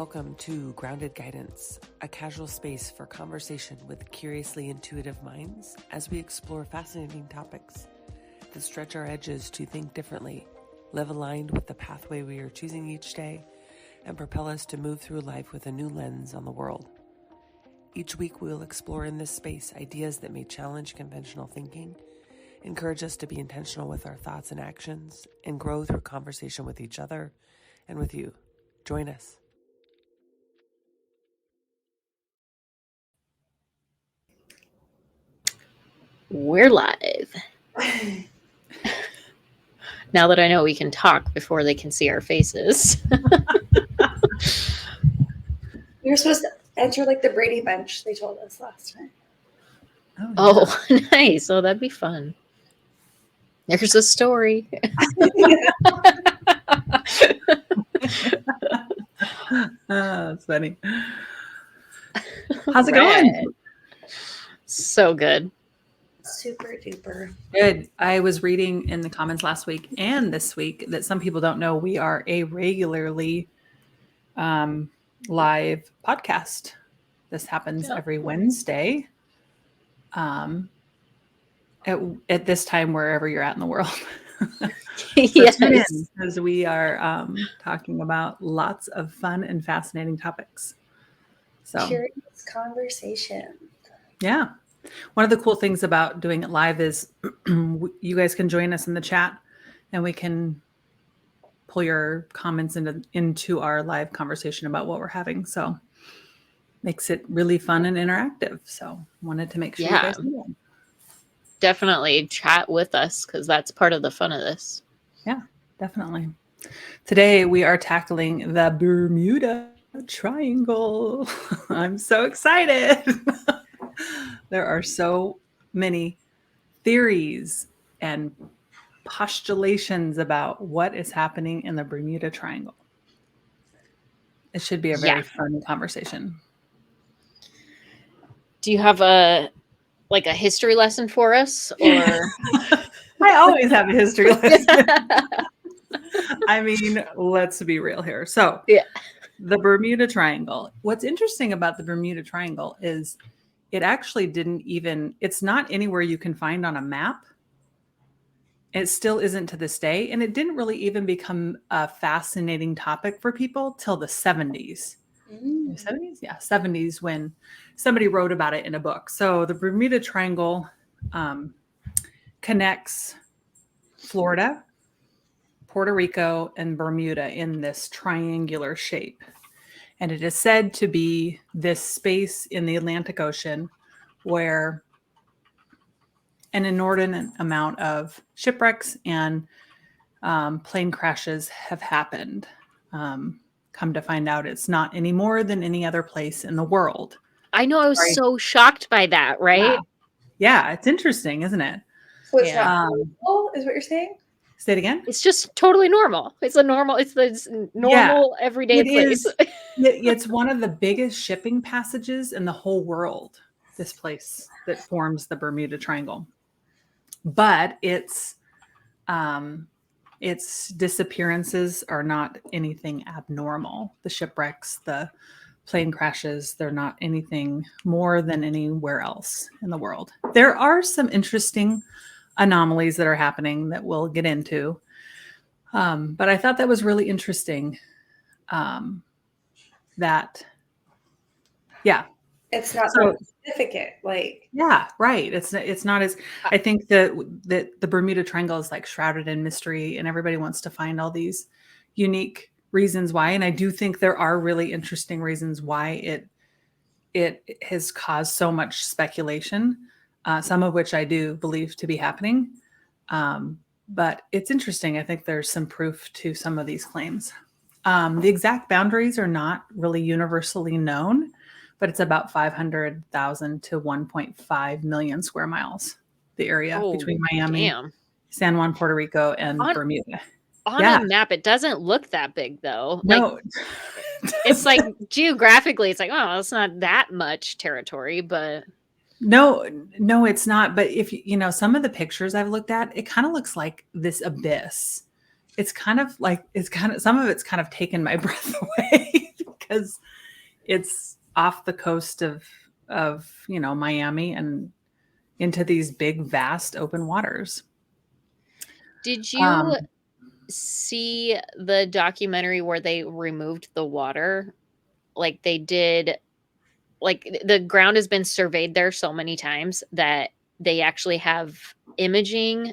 Welcome to Grounded Guidance, a casual space for conversation with curiously intuitive minds as we explore fascinating topics that stretch our edges to think differently, live aligned with the pathway we are choosing each day, and propel us to move through life with a new lens on the world. Each week we will explore in this space ideas that may challenge conventional thinking, encourage us to be intentional with our thoughts and actions, and grow through conversation with each other and with you. Join us. We're live. Now that I know we can talk before they can see our faces. You're supposed to enter like the Brady Bunch, they told us last time. Oh, nice. Oh, that'd be fun. There's a story. That's funny. How's it going? So good. Super duper. Good. I was reading in the comments last week and this week that some people don't know we are a regularly live podcast. This happens every Wednesday at this time, wherever you're at in the world. Yes. Tune in, because we are talking about lots of fun and fascinating topics. So Curious conversation. Yeah. One of the cool things about doing it live is you guys can join us in the chat and we can pull your comments into our live conversation about what we're having. So makes it really fun and interactive. So wanted to make sure you guys knew that. Definitely chat with us because that's part of the fun of this. Yeah, definitely. Today we are tackling the Bermuda Triangle. I'm so excited. There are so many theories and postulations about what is happening in the Bermuda Triangle. It should be a very fun conversation. Do you have a history lesson for us, or? I always have a history lesson. I mean, let's be real here. So, the Bermuda Triangle. What's interesting about the Bermuda Triangle is it actually it's not anywhere you can find on a map. It still isn't to this day. And it didn't really even become a fascinating topic for people till the 70s. 70s? Yeah, 70s, when somebody wrote about it in a book. So the Bermuda Triangle connects Florida, Puerto Rico, and Bermuda in this triangular shape. And it is said to be this space in the Atlantic Ocean where an inordinate amount of shipwrecks and plane crashes have happened. Come to find out, it's not any more than any other place in the world. I know. I was so shocked by that, right? Yeah, it's interesting, isn't it? So it's not normal, is what you're saying? Say it again. It's just totally normal. It's the normal everyday place. It's one of the biggest shipping passages in the whole world, this place that forms the Bermuda Triangle. But its disappearances are not anything abnormal. The shipwrecks, the plane crashes, they're not anything more than anywhere else in the world. There are some interesting anomalies that are happening that we'll get into. But I thought that was really interesting. It's not so significant. Right. It's not as, I think that the Bermuda Triangle is like shrouded in mystery and everybody wants to find all these unique reasons why. And I do think there are really interesting reasons why it has caused so much speculation, some of which I do believe to be happening. But it's interesting. I think there's some proof to some of these claims. The exact boundaries are not really universally known, but it's about 500,000 to 1.5 million square miles, the area between Miami, San Juan, Puerto Rico, and Bermuda. On a map, it doesn't look that big, though. No. It's like geographically, it's like, oh, it's not that much territory, but... No, it's not. But if some of the pictures I've looked at, it kind of looks like this abyss. It's kind of like, some of it's kind of taken my breath away because it's off the coast of Miami and into these big, vast open waters. Did you see the documentary where they removed the water? Like they did, like the ground has been surveyed there so many times that they actually have imaging,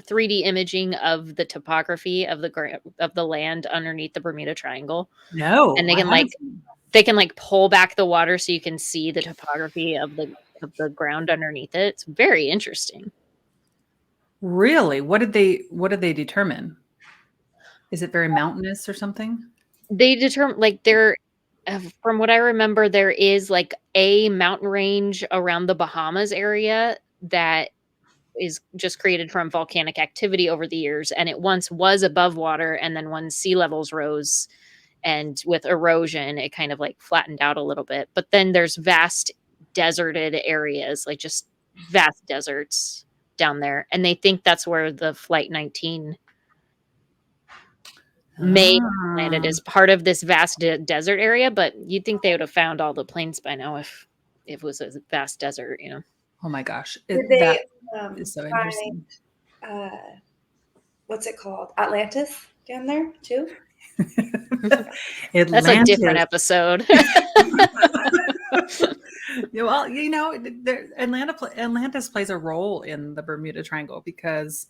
3D imaging of the topography of the land underneath the Bermuda Triangle. No, And they can pull back the water so you can see the topography of the ground underneath it. It's very interesting. Really? What did they determine? Is it very mountainous or something? They determine from what I remember, there is like a mountain range around the Bahamas area that is just created from volcanic activity over the years. And it once was above water. And then when sea levels rose and with erosion, it kind of like flattened out a little bit. But then there's vast deserted areas, like just vast deserts down there. And they think that's where the Flight 19 may have landed as part of this vast desert area. But you'd think they would have found all the planes by now if it was a vast desert, you know. Oh my gosh. Did they that is so interesting. What's it called? Atlantis down there too? That's a different episode. Well, Atlantis plays a role in the Bermuda Triangle because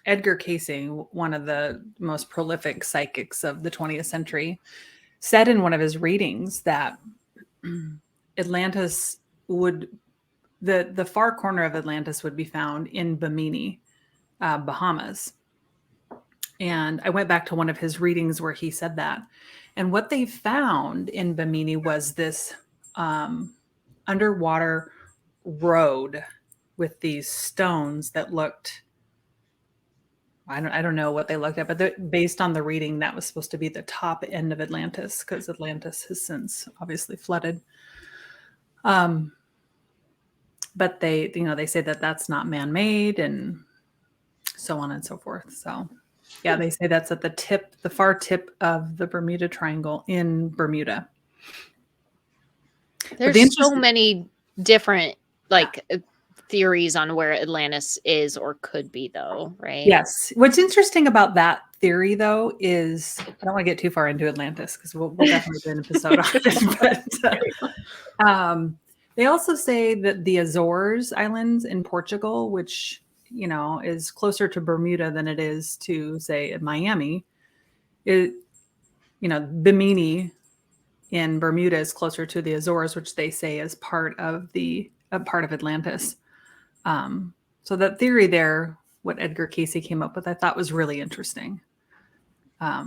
Edgar Cayce, one of the most prolific psychics of the 20th century, said in one of his readings that Atlantis the far corner of Atlantis would be found in Bimini, Bahamas. And I went back to one of his readings where he said that. And what they found in Bimini was this underwater road with these stones that looked, I don't know what they looked at, but based on the reading, that was supposed to be the top end of Atlantis because Atlantis has since obviously flooded. But they say that that's not man-made and so on and so forth. So yeah, they say that's at the far tip of the Bermuda Triangle in Bermuda. There's so many different theories on where Atlantis is or could be, though, right? Yes. What's interesting about that theory, though, is I don't want to get too far into Atlantis because we'll definitely do an episode on it. But they also say that the Azores Islands in Portugal, which is closer to Bermuda than it is to, say, Miami, Bimini in Bermuda is closer to the Azores, which they say is part of Atlantis. So that theory there, what Edgar Cayce came up with, I thought was really interesting. But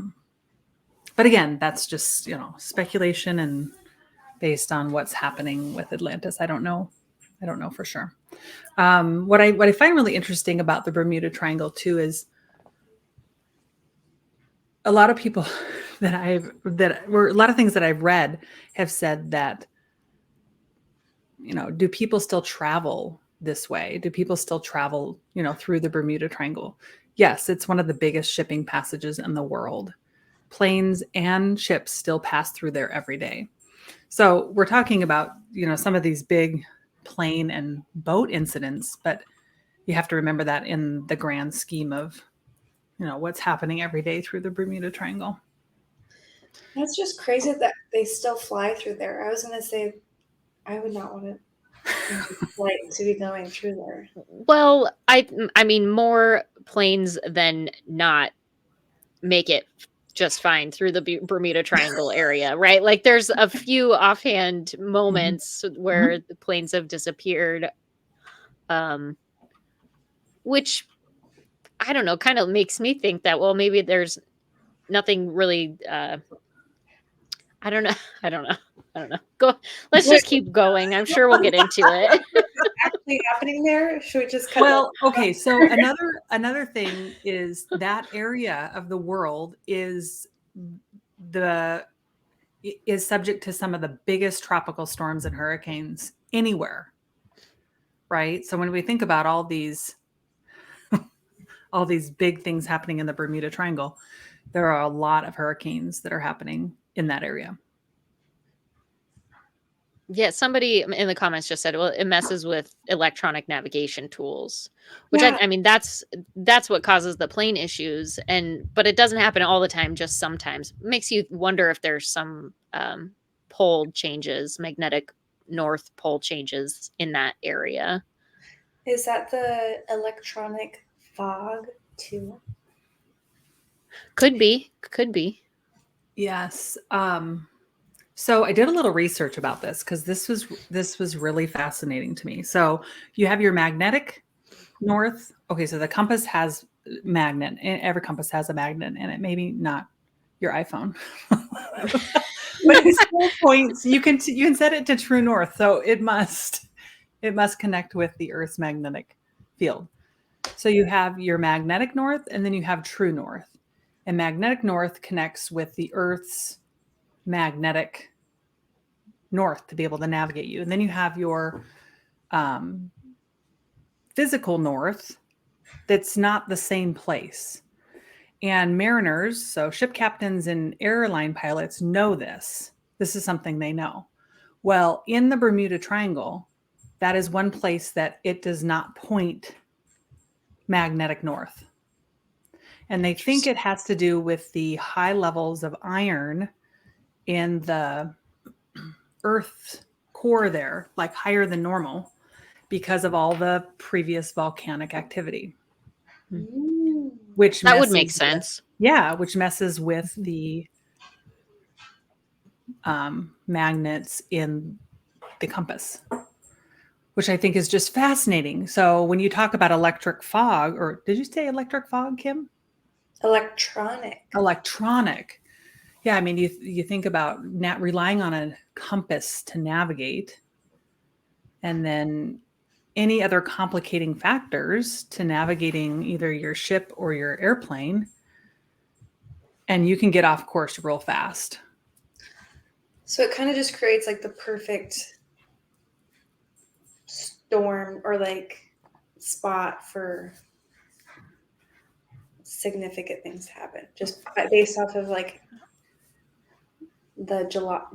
again, that's just, speculation and based on what's happening with Atlantis. I don't know for sure. What I find really interesting about the Bermuda Triangle too is a lot of people a lot of things that I've read have said that, do people still travel this way? Do people still travel, through the Bermuda Triangle? Yes, it's one of the biggest shipping passages in the world. Planes and ships still pass through there every day. So we're talking about, some of these big plane and boat incidents, but you have to remember that in the grand scheme of, what's happening every day through the Bermuda Triangle. That's just crazy that they still fly through there. I was going to say, I would not want to be going through there. Well, I mean, more planes than not make it just fine through the Bermuda Triangle area, right? Like there's a few offhand moments where the planes have disappeared, which I don't know, kind of makes me think that, well, maybe there's nothing really, I don't know. Go. Let's just keep going. I'm sure we'll get into it. Actually happening there? Should we just okay. So another thing is that area of the world is subject to some of the biggest tropical storms and hurricanes anywhere. Right? So when we think about all these big things happening in the Bermuda Triangle, there are a lot of hurricanes that are happening in that area. Yeah, somebody in the comments just said, well, it messes with electronic navigation tools, which I mean, that's what causes the plane issues. But it doesn't happen all the time, just sometimes. It makes you wonder if there's some pole changes, magnetic north pole changes in that area. Is that the electronic fog too? Could be. Yes. So I did a little research about this because this was really fascinating to me. So you have your magnetic north. Okay, so the compass has magnet. Every compass has a magnet in it. Maybe not your iPhone, but it still points. You can set it to true north, so it must connect with the Earth's magnetic field. So you have your magnetic north, and then you have true north. And magnetic north connects with the Earth's magnetic north to be able to navigate you. And then you have your physical north that's not the same place. And mariners, so ship captains and airline pilots know this. This is something they know. Well, in the Bermuda Triangle, that is one place that it does not point magnetic north. And they think it has to do with the high levels of iron in the Earth's core there, like higher than normal, because of all the previous volcanic activity. Which that would make sense. Which messes with the magnets in the compass, which I think is just fascinating. So when you talk about electric fog, or did you say electric fog, Kim? Electronic. Yeah, I mean, you think about relying on a compass to navigate, and then any other complicating factors to navigating either your ship or your airplane, and you can get off course real fast. So it kind of just creates like the perfect storm or like spot for significant things to happen, just based off of like the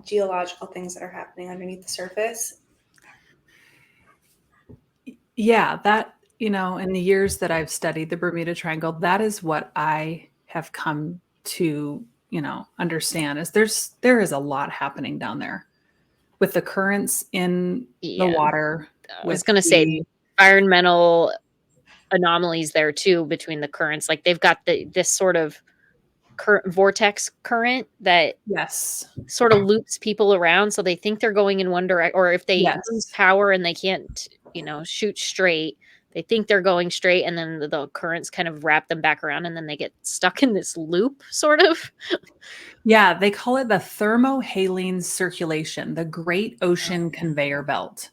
geological things that are happening underneath the surface. Yeah, that, in the years that I've studied the Bermuda Triangle, that is what I have come to, understand is there is a lot happening down there with the currents in the water. I was going to say environmental anomalies there too, between the currents. Like they've got this sort of vortex current that sort of loops people around, so they think they're going in one direction, or if they lose power and they can't shoot straight, they think they're going straight, and then the currents kind of wrap them back around, and then they get stuck in this loop sort of. Yeah, they call it the thermohaline circulation, the Great Ocean Conveyor Belt.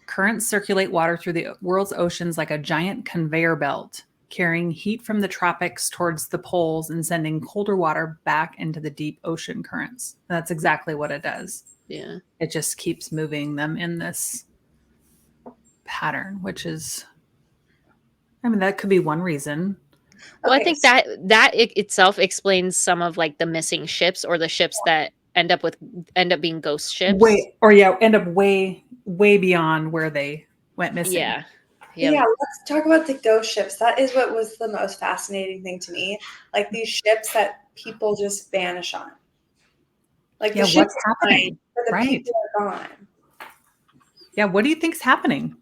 Currents circulate water through the world's oceans like a giant conveyor belt, carrying heat from the tropics towards the poles and sending colder water back into the deep ocean currents. And that's exactly what it does. Yeah. It just keeps moving them in this pattern, which is, that could be one reason. Well, I think that itself explains some of like the missing ships, or the ships that end up being ghost ships. End up way beyond where they went missing. Yeah, let's talk about the ghost ships. That is what was the most fascinating thing to me. Like these ships that people just vanish on. Like the ships what's happening? But the people are gone. Yeah, what do you think's happening?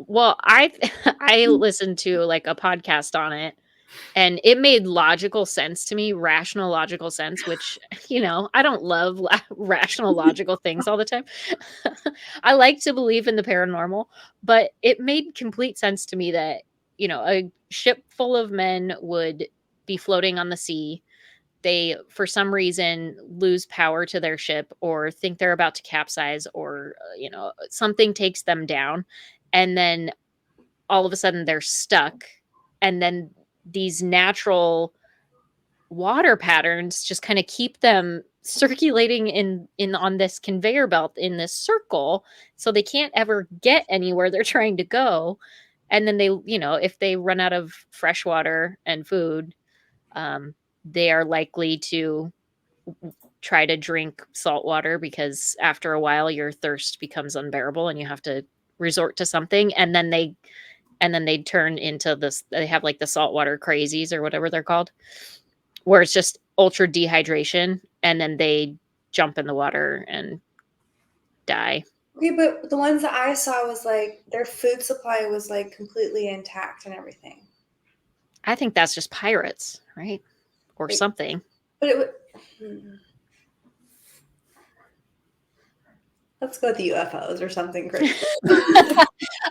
Well, I listened to like a podcast on it, and it made logical sense to me, rational logical sense, which, I don't love rational logical things all the time. I like to believe in the paranormal, but it made complete sense to me that, a ship full of men would be floating on the sea. They, for some reason, lose power to their ship, or think they're about to capsize, or, something takes them down. And then all of a sudden they're stuck. And then these natural water patterns just kind of keep them circulating in on this conveyor belt in this circle. So they can't ever get anywhere they're trying to go. And then they, if they run out of fresh water and food, They are likely to try to drink salt water because after a while your thirst becomes unbearable and you have to resort to something. And then they turn into this, they have like the saltwater crazies or whatever they're called, where it's just ultra dehydration, and then they jump in the water and die. Okay, but the ones that I saw was like their food supply was like completely intact and everything. I think that's just pirates, right? Or Like, something. but it would. Let's go with the UFOs or something crazy.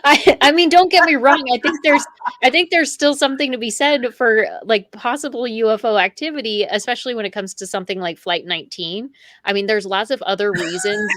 I mean, don't get me wrong. I think there's still something to be said for like possible UFO activity, especially when it comes to something like Flight 19. I mean, there's lots of other reasons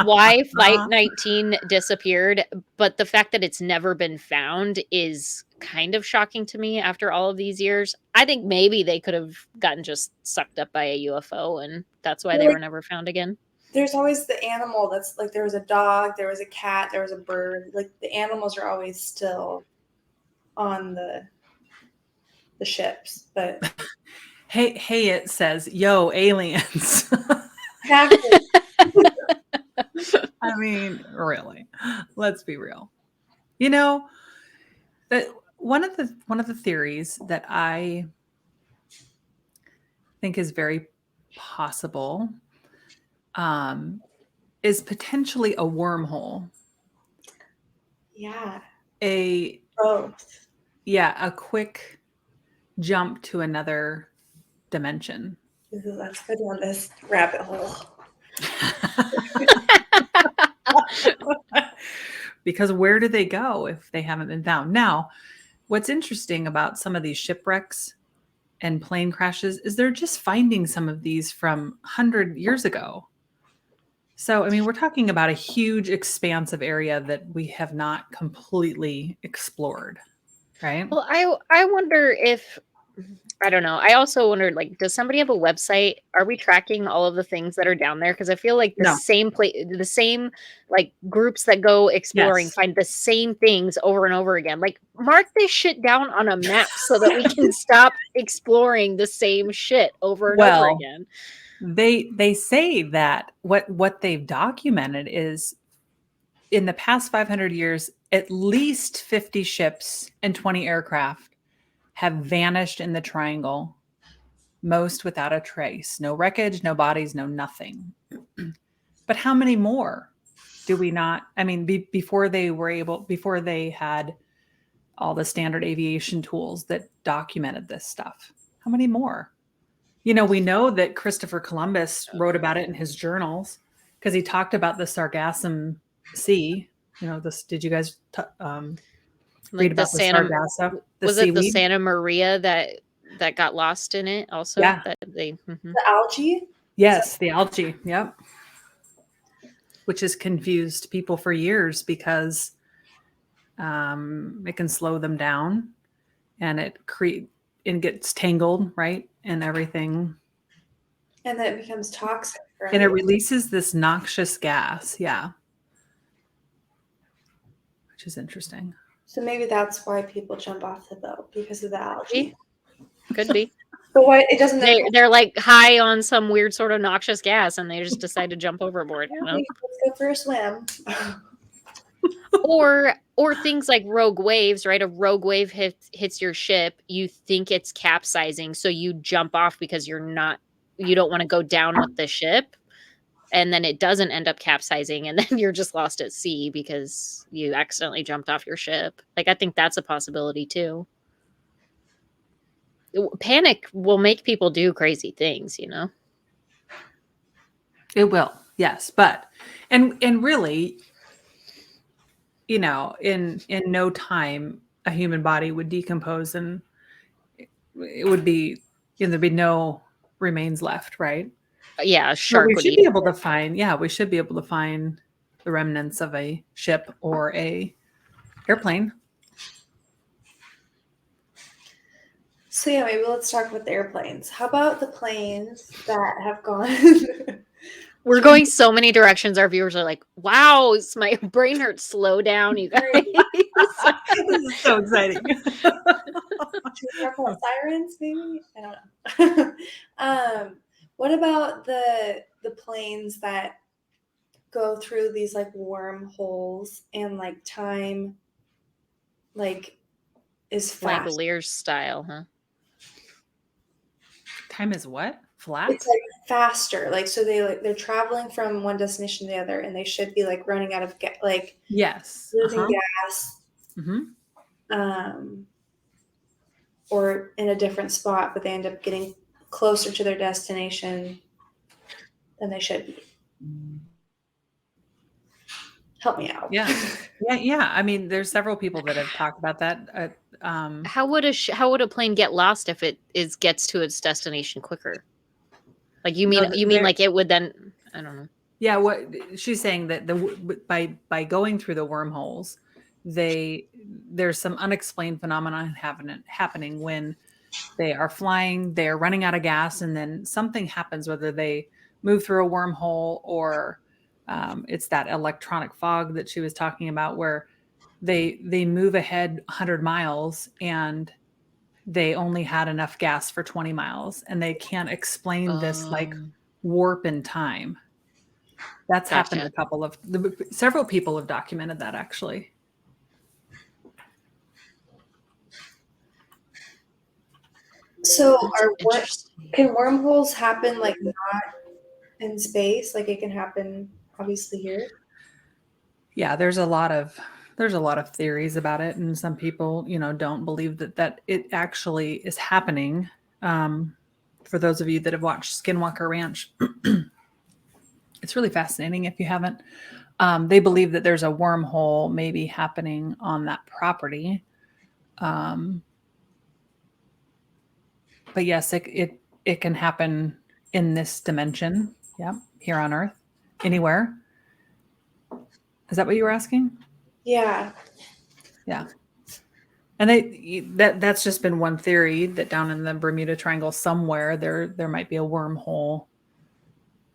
why Flight 19 disappeared, but the fact that it's never been found is kind of shocking to me after all of these years. I think maybe they could have gotten just sucked up by a UFO, and that's why they were never found again. There's always the animal that's like, there was a dog, there was a cat, there was a bird. Like the animals are always still on the ships. But hey, it says, "Yo, aliens." exactly. I mean, really, let's be real. You know, that one of the theories that I think is very possible is potentially a wormhole. Yeah. Both. Yeah, a quick jump to another dimension. Let's go down this rabbit hole. Because where do they go if they haven't been found? Now, what's interesting about some of these shipwrecks and plane crashes is they're just finding some of these from 100 years ago. So, I mean, we're talking about a huge expansive area that we have not completely explored, right? Well, I wonder if, I don't know. I also wondered, like, does somebody have a website? Are we tracking all of the things that are down there? Because I feel like the same like groups that go exploring find the same things over and over again. Like, mark this shit down on a map so that we can stop exploring the same shit over and over again. They say that what they've documented is in the past 500 years, at least 50 ships and 20 aircraft have vanished in the triangle, most without a trace. No wreckage, no bodies, no nothing. But how many more do we not? I mean, before they had all the standard aviation tools that documented this stuff, how many more? You know, we know that Christopher Columbus wrote about it in his journals because he talked about the Sargassum Sea. You know, this. Did you guys read about the Sargasso? Was it the Santa Maria that got lost in it also? Yeah. The algae? Yes, the algae. Yep. Which has confused people for years because it can slow them down and it gets tangled, right? And everything. And then it becomes toxic, right? And it releases this noxious gas. Yeah. Which is interesting. So maybe that's why people jump off the boat, because of the algae. Could be. But why it doesn't? They're like high on some weird sort of noxious gas, and they just decide to jump overboard. You know? Let's go for a swim. Or things like rogue waves, right? A rogue wave hits your ship. You think it's capsizing, so you jump off because you don't want to go down with the ship. And then it doesn't end up capsizing, and then you're just lost at sea because you accidentally jumped off your ship. Like, I think that's a possibility too. Panic will make people do crazy things, you know? It will, yes. But, and really, you know, in no time, a human body would decompose and it would be, you know, there'd be no remains left, right? Yeah, a shark we should be able to find the remnants of a ship or a airplane. So yeah, maybe let's talk about the airplanes. How about the planes that have gone? We're going so many directions. Our viewers are like, wow, my brain hurts. Slow down, you guys. This is so exciting. Should we talk about sirens, maybe? I don't know. What about the planes that go through these like wormholes and like time like is fast? Flandeliers style, huh? Time is what? Flat? It's like faster. Like so they're traveling from one destination to the other and they should be like running out of like Yes. losing gas. Mm-hmm. Or in a different spot, but they end up getting closer to their destination than they should be. Help me out. Yeah. I mean, there's several people that have talked about that. How would a plane get lost if it gets to its destination quicker? Like you mean like it would then? I don't know. Yeah, what she's saying that by going through the wormholes, there's some unexplained phenomenon happening when they are flying, they are running out of gas, and then something happens, whether they move through a wormhole or it's that electronic fog that she was talking about, where they move ahead 100 miles and they only had enough gas for 20 miles, and they can't explain this like warp in time. That's happened. Several people have documented that, actually. So can wormholes happen like not in space? Like it can happen obviously here. Yeah, there's a lot of theories about it, and some people, don't believe that it actually is happening. For those of you that have watched Skinwalker Ranch, it's really fascinating if you haven't. They believe that there's a wormhole maybe happening on that property. But yes, it can happen in this dimension. Yeah, here on Earth, anywhere. Is that what you were asking? Yeah. Yeah. And that's just been one theory, that down in the Bermuda Triangle somewhere there might be a wormhole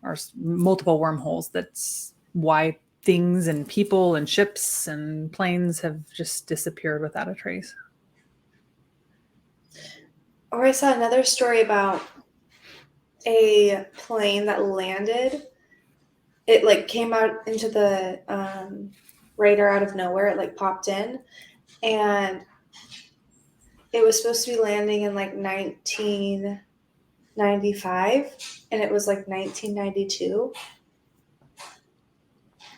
or multiple wormholes. That's why things and people and ships and planes have just disappeared without a trace. Or I saw another story about a plane that landed. It like came out into the radar out of nowhere. It like popped in, and it was supposed to be landing in like 1995, and it was like 1992.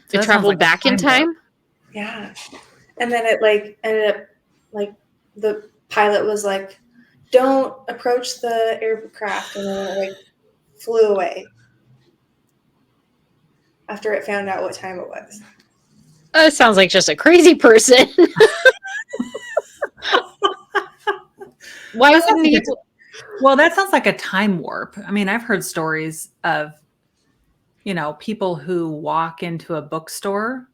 So it traveled back in time? Yeah. And then it like ended up like the pilot was like, don't approach the aircraft, and then it like flew away after it found out what time it was. It sounds like just a crazy person. Why would people? Well, that sounds like a time warp. I mean, I've heard stories of, people who walk into a bookstore.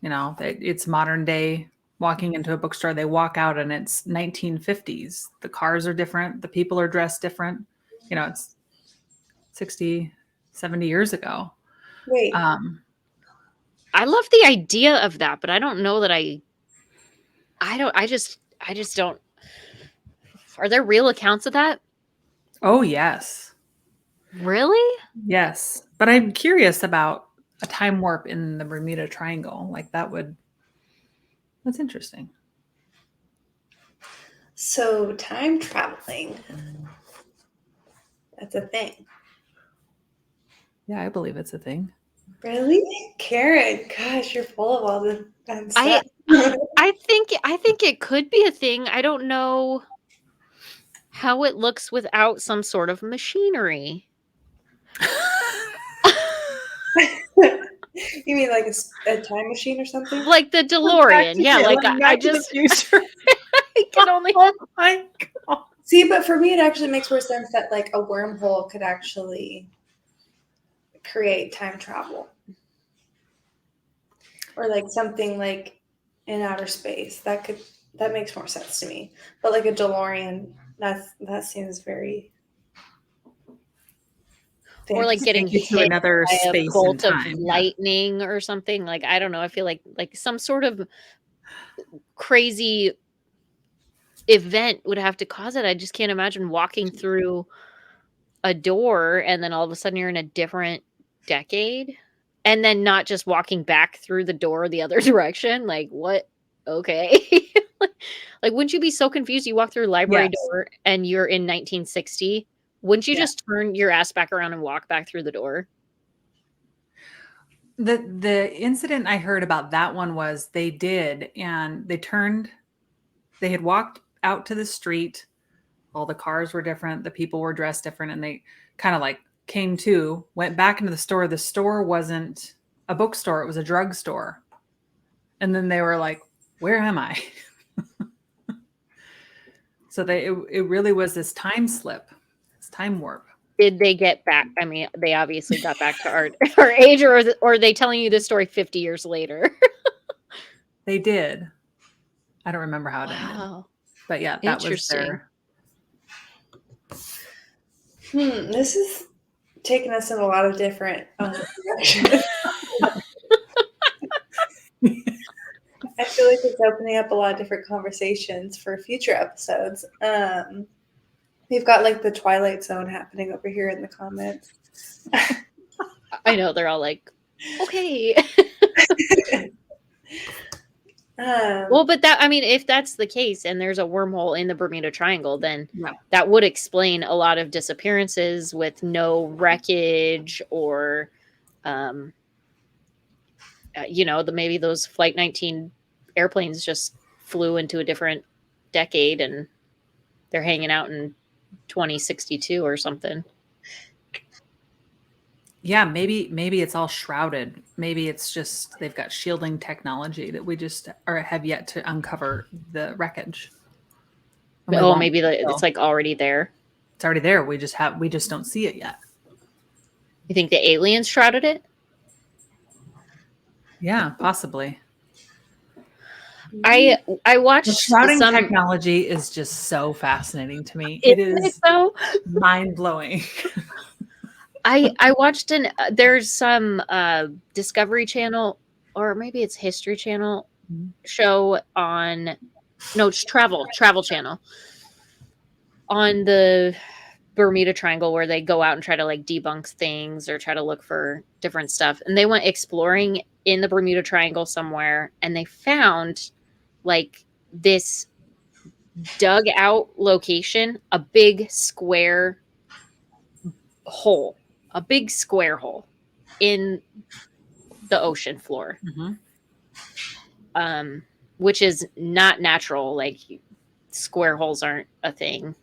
It's modern day walking into a bookstore. They walk out and it's 1950s. The cars are different. The people are dressed different. It's 60, 70 years ago. Wait. I love the idea of that, but I don't know that I just don't. Are there real accounts of that? Oh, yes. Really? Yes. But I'm curious about a time warp in the Bermuda Triangle. Like that's interesting. So time traveling, that's a thing. Yeah, I believe it's a thing. Really? Karen, gosh, you're full of all the fun stuff. I think it could be a thing. I don't know how it looks without some sort of machinery. You mean like a time machine or something? Like the DeLorean. Yeah, like I just future. I can only. Oh my God. See, but for me, it actually makes more sense that like a wormhole could actually create time travel, or like something like in outer space that makes more sense to me. But like a DeLorean, that seems very or like Thanks. getting Take you to hit another by a space and bolt of time. Yeah. lightning or something. Like, I don't know. I feel like some sort of crazy event would have to cause it. I just can't imagine walking through a door and then all of a sudden you're in a different decade, and then not just walking back through the door the other direction. Like, what? Okay. Like, wouldn't you be so confused? You walk through a library Yes. door and you're in 1960. Wouldn't you Yeah. just turn your ass back around and walk back through the door? The incident I heard about that one was they did, and they had walked out to the street. All the cars were different, the people were dressed different, and they kind of like came to, went back into the store. The store wasn't a bookstore, it was a drugstore. And then they were like, where am I? So it really was this time slip, this time warp. Did they get back? I mean, they obviously got back to our age, or are they telling you this story 50 years later? They did. I don't remember how it ended. Wow. But yeah, that was Interesting. their This is taking us in a lot of different directions. I feel like it's opening up a lot of different conversations for future episodes. We've got like the Twilight Zone happening over here in the comments. I know, they're all like, okay. Well, but that, I mean, if that's the case and there's a wormhole in the Bermuda Triangle, then Yeah. that would explain a lot of disappearances with no wreckage, or, maybe those Flight 19 airplanes just flew into a different decade and they're hanging out in 2062 or something. Yeah, maybe it's all shrouded. Maybe it's just they've got shielding technology that we just have yet to uncover the wreckage. And we Oh, won't maybe until it's like already there. it's already there. We just don't see it yet. You think the aliens shrouded it? Yeah, possibly. I The watched shrouding some. technology is just so fascinating to me. Isn't It it is though? mind blowing. I watched there's some Discovery Channel, or maybe it's History Channel show on, no, it's Travel Channel on the Bermuda Triangle, where they go out and try to like debunk things or try to look for different stuff. And they went exploring in the Bermuda Triangle somewhere, and they found like this dug out location, a big square hole in the ocean floor. Mm-hmm. Which is not natural. Like, square holes aren't a thing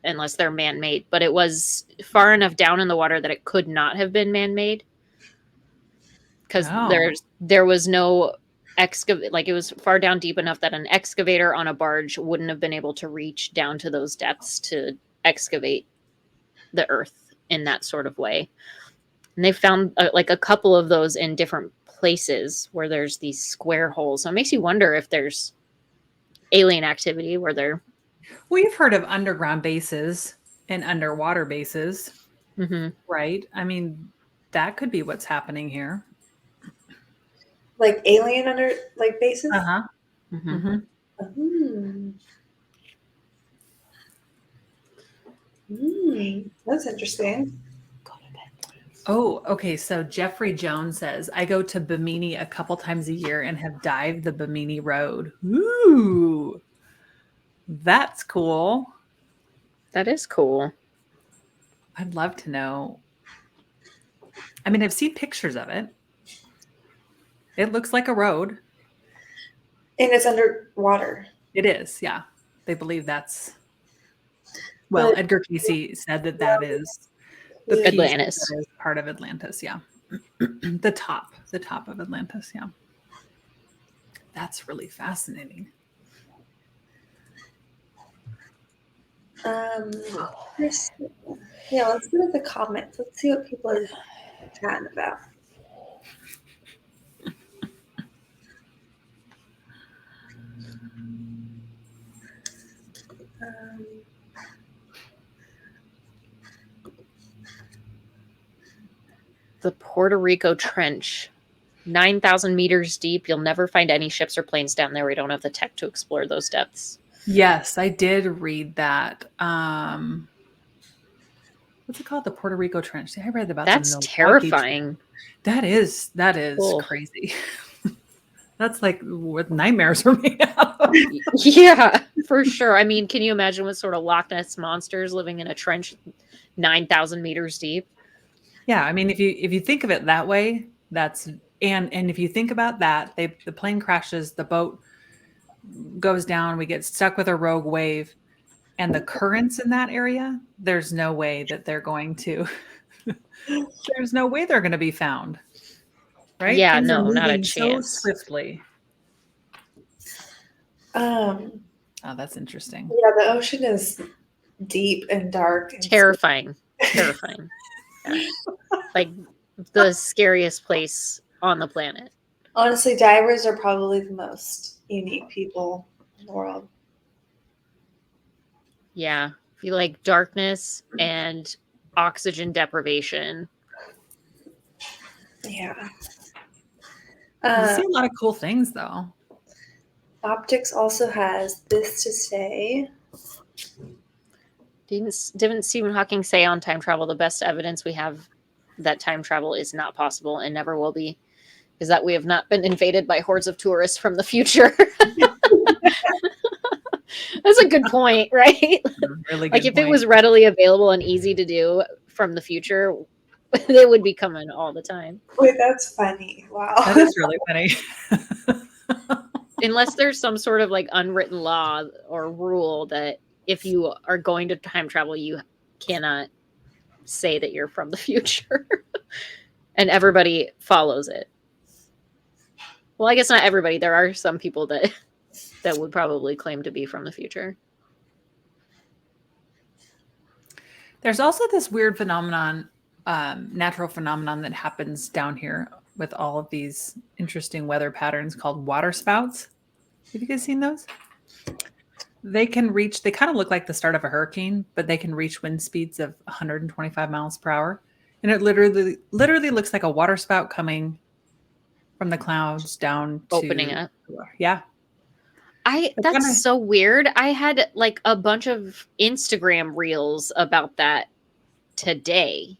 unless they're man-made, but it was far enough down in the water that it could not have been man-made, because there was no like, it was far down deep enough that an excavator on a barge wouldn't have been able to reach down to those depths to excavate the earth in that sort of way. And they found like a couple of those in different places where there's these square holes. So it makes you wonder if there's alien activity where they're. We've heard of underground bases and underwater bases, right? I mean, that could be what's happening here. Like alien under like bases? Uh-huh. That's interesting. Oh, okay. So Jeffrey Jones says, I go to Bimini a couple times a year and have dived the Bimini Road. Ooh, that's cool. That is cool. I'd love to know. I mean, I've seen pictures of it. It looks like a road. And it's underwater. It is, yeah. They believe that's. Well, Edgar Casey said that is the Atlantis. That is part of Atlantis, yeah. the top of Atlantis, yeah. That's really fascinating. Let's look at the comments. Let's see what people are chatting about. Puerto Rico Trench, 9,000 meters deep. You'll never find any ships or planes down there. We don't have the tech to explore those depths. Yes, I did read that. What's it called? The Puerto Rico Trench. I read about That's the Milwaukee terrifying. Trench. That is Cool. crazy. That's like what nightmares are made out of. Yeah, for sure. I mean, can you imagine what sort of Loch Ness monsters living in a trench 9,000 meters deep? Yeah, I mean, if you think of it that way, that's and if you think about that, the plane crashes, the boat goes down, we get stuck with a rogue wave, and the currents in that area, there's no way that they're going to. There's no way they're going to be found, right? Yeah, Things are no, not a moving so chance. swiftly. Yeah, Oh, that's interesting. the ocean is deep and dark. And Terrifying. Terrifying. Yeah. Like the scariest place on the planet. honestly, divers are probably the most unique people in the world. Yeah. If you like darkness and oxygen deprivation. Yeah. You see a lot of cool things, though. Optics also has this to say. Didn't Stephen Hawking say on time travel, the best evidence we have that time travel is not possible and never will be is that we have not been invaded by hordes of tourists from the future? That's a good point, right? Really good Like if point. it was readily available and easy to do from the future, they would be coming all the time. Wait, that's funny. Wow. That is really funny. Unless there's some sort of like unwritten law or rule that if you are going to time travel, you cannot say that you're from the future and everybody follows it. Well, I guess not everybody. There are some people that would probably claim to be from the future. There's also this weird phenomenon, natural phenomenon that happens down here with all of these interesting weather patterns called water spouts. Have you guys seen those? They kind of look like the start of a hurricane, but they can reach wind speeds of 125 miles per hour. And it literally looks like a water spout coming from the clouds down to Opening up. Yeah. That's so weird. I had like a bunch of Instagram reels about that today.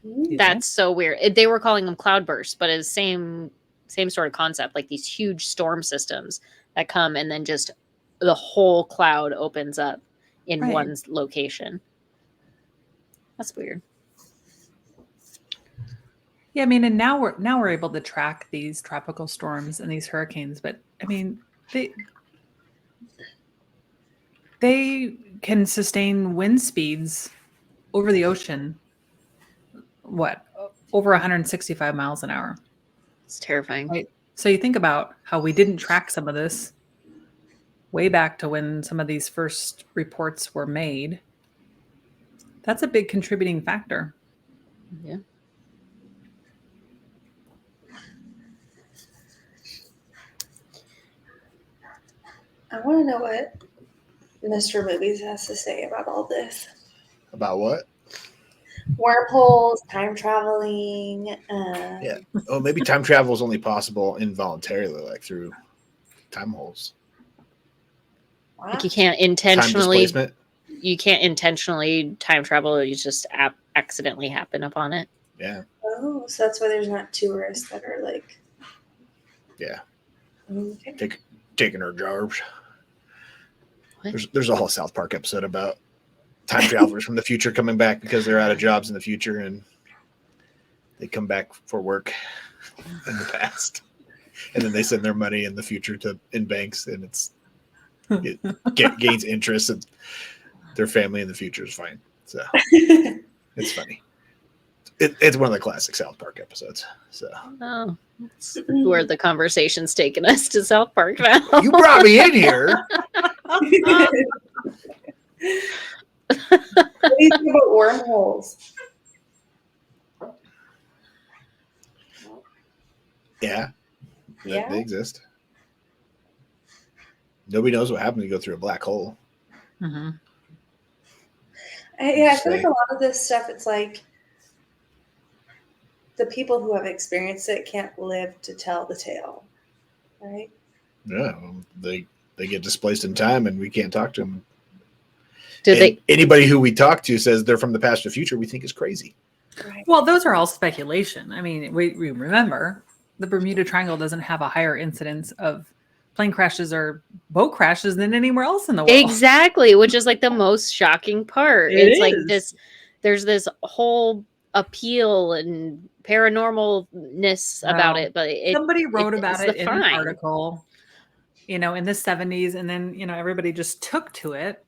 That's so weird. They were calling them cloudbursts, but it's same sort of concept, like these huge storm systems that come and then just the whole cloud opens up in one location. That's weird. Yeah, I mean, and now we're able to track these tropical storms and these hurricanes, but I mean, they can sustain wind speeds over the ocean, over 165 miles an hour. It's terrifying. Right. So you think about how we didn't track some of this way back to when some of these first reports were made. That's a big contributing factor. Yeah. I want to know what Mr. Movies has to say about all this. About what? Wormholes, time traveling. Yeah. Oh, maybe time travel is only possible involuntarily, like through time holes. Wow. Like you can't intentionally time travel. You just accidentally happen upon it. Yeah. Oh, so that's why there's not tourists that are like. Yeah. Okay. Taking her jobs. What? There's a whole South Park episode about time travelers from the future coming back because they're out of jobs in the future and they come back for work in the past, and then they send their money in the future in banks, and it gains interest, and their family in the future is fine. So it's funny. It's one of the classic South Park episodes. So that's where the conversation's taken us to South Park now. You brought me in here. What do you think about wormholes? Yeah. Yeah. They exist. Nobody knows what happened when you go through a black hole. Mm-hmm. I feel like a lot of this stuff, it's like the people who have experienced it can't live to tell the tale, right? Yeah, they get displaced in time, and we can't talk to them. Did Anybody who we talk to says they're from the past or future, we think is crazy. Right. Well, those are all speculation. I mean, we remember the Bermuda Triangle doesn't have a higher incidence of plane crashes or boat crashes than anywhere else in the world. Exactly, which is like the most shocking part. It It's like is. this, there's this whole appeal and paranormalness about Well, it, but somebody wrote it's about the it in an fine. article, in the 70s, and then everybody just took to it.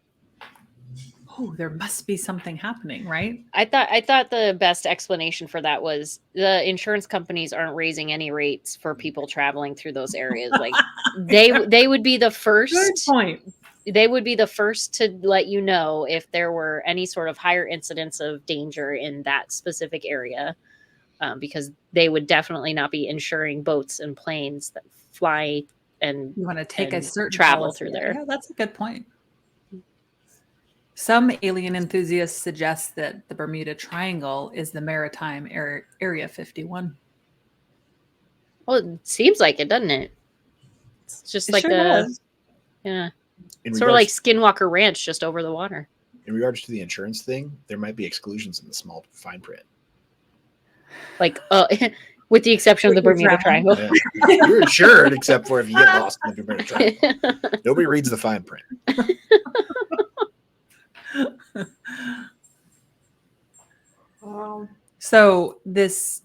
Oh, there must be something happening, right? I thought the best explanation for that was the insurance companies aren't raising any rates for people traveling through those areas. Like they would be the Good first. point. They would be the first to let you know if there were any sort of higher incidence of danger in that specific area, because they would definitely not be insuring boats and planes that fly and You want to take a and certain travel policy. through there. Yeah, that's a good point. Some alien enthusiasts suggest that the Bermuda Triangle is the maritime Area 51. Well, it seems like it, doesn't it? It's just It like sure a does. yeah, In sort of like regards, Skinwalker Ranch, just over the water. in regards to the insurance thing, there might be exclusions in the small fine print. Like with the exception of the With your Bermuda Triangle. Yeah. You're insured except for if you get lost in the Bermuda Triangle. Nobody reads the fine print. Wow. So this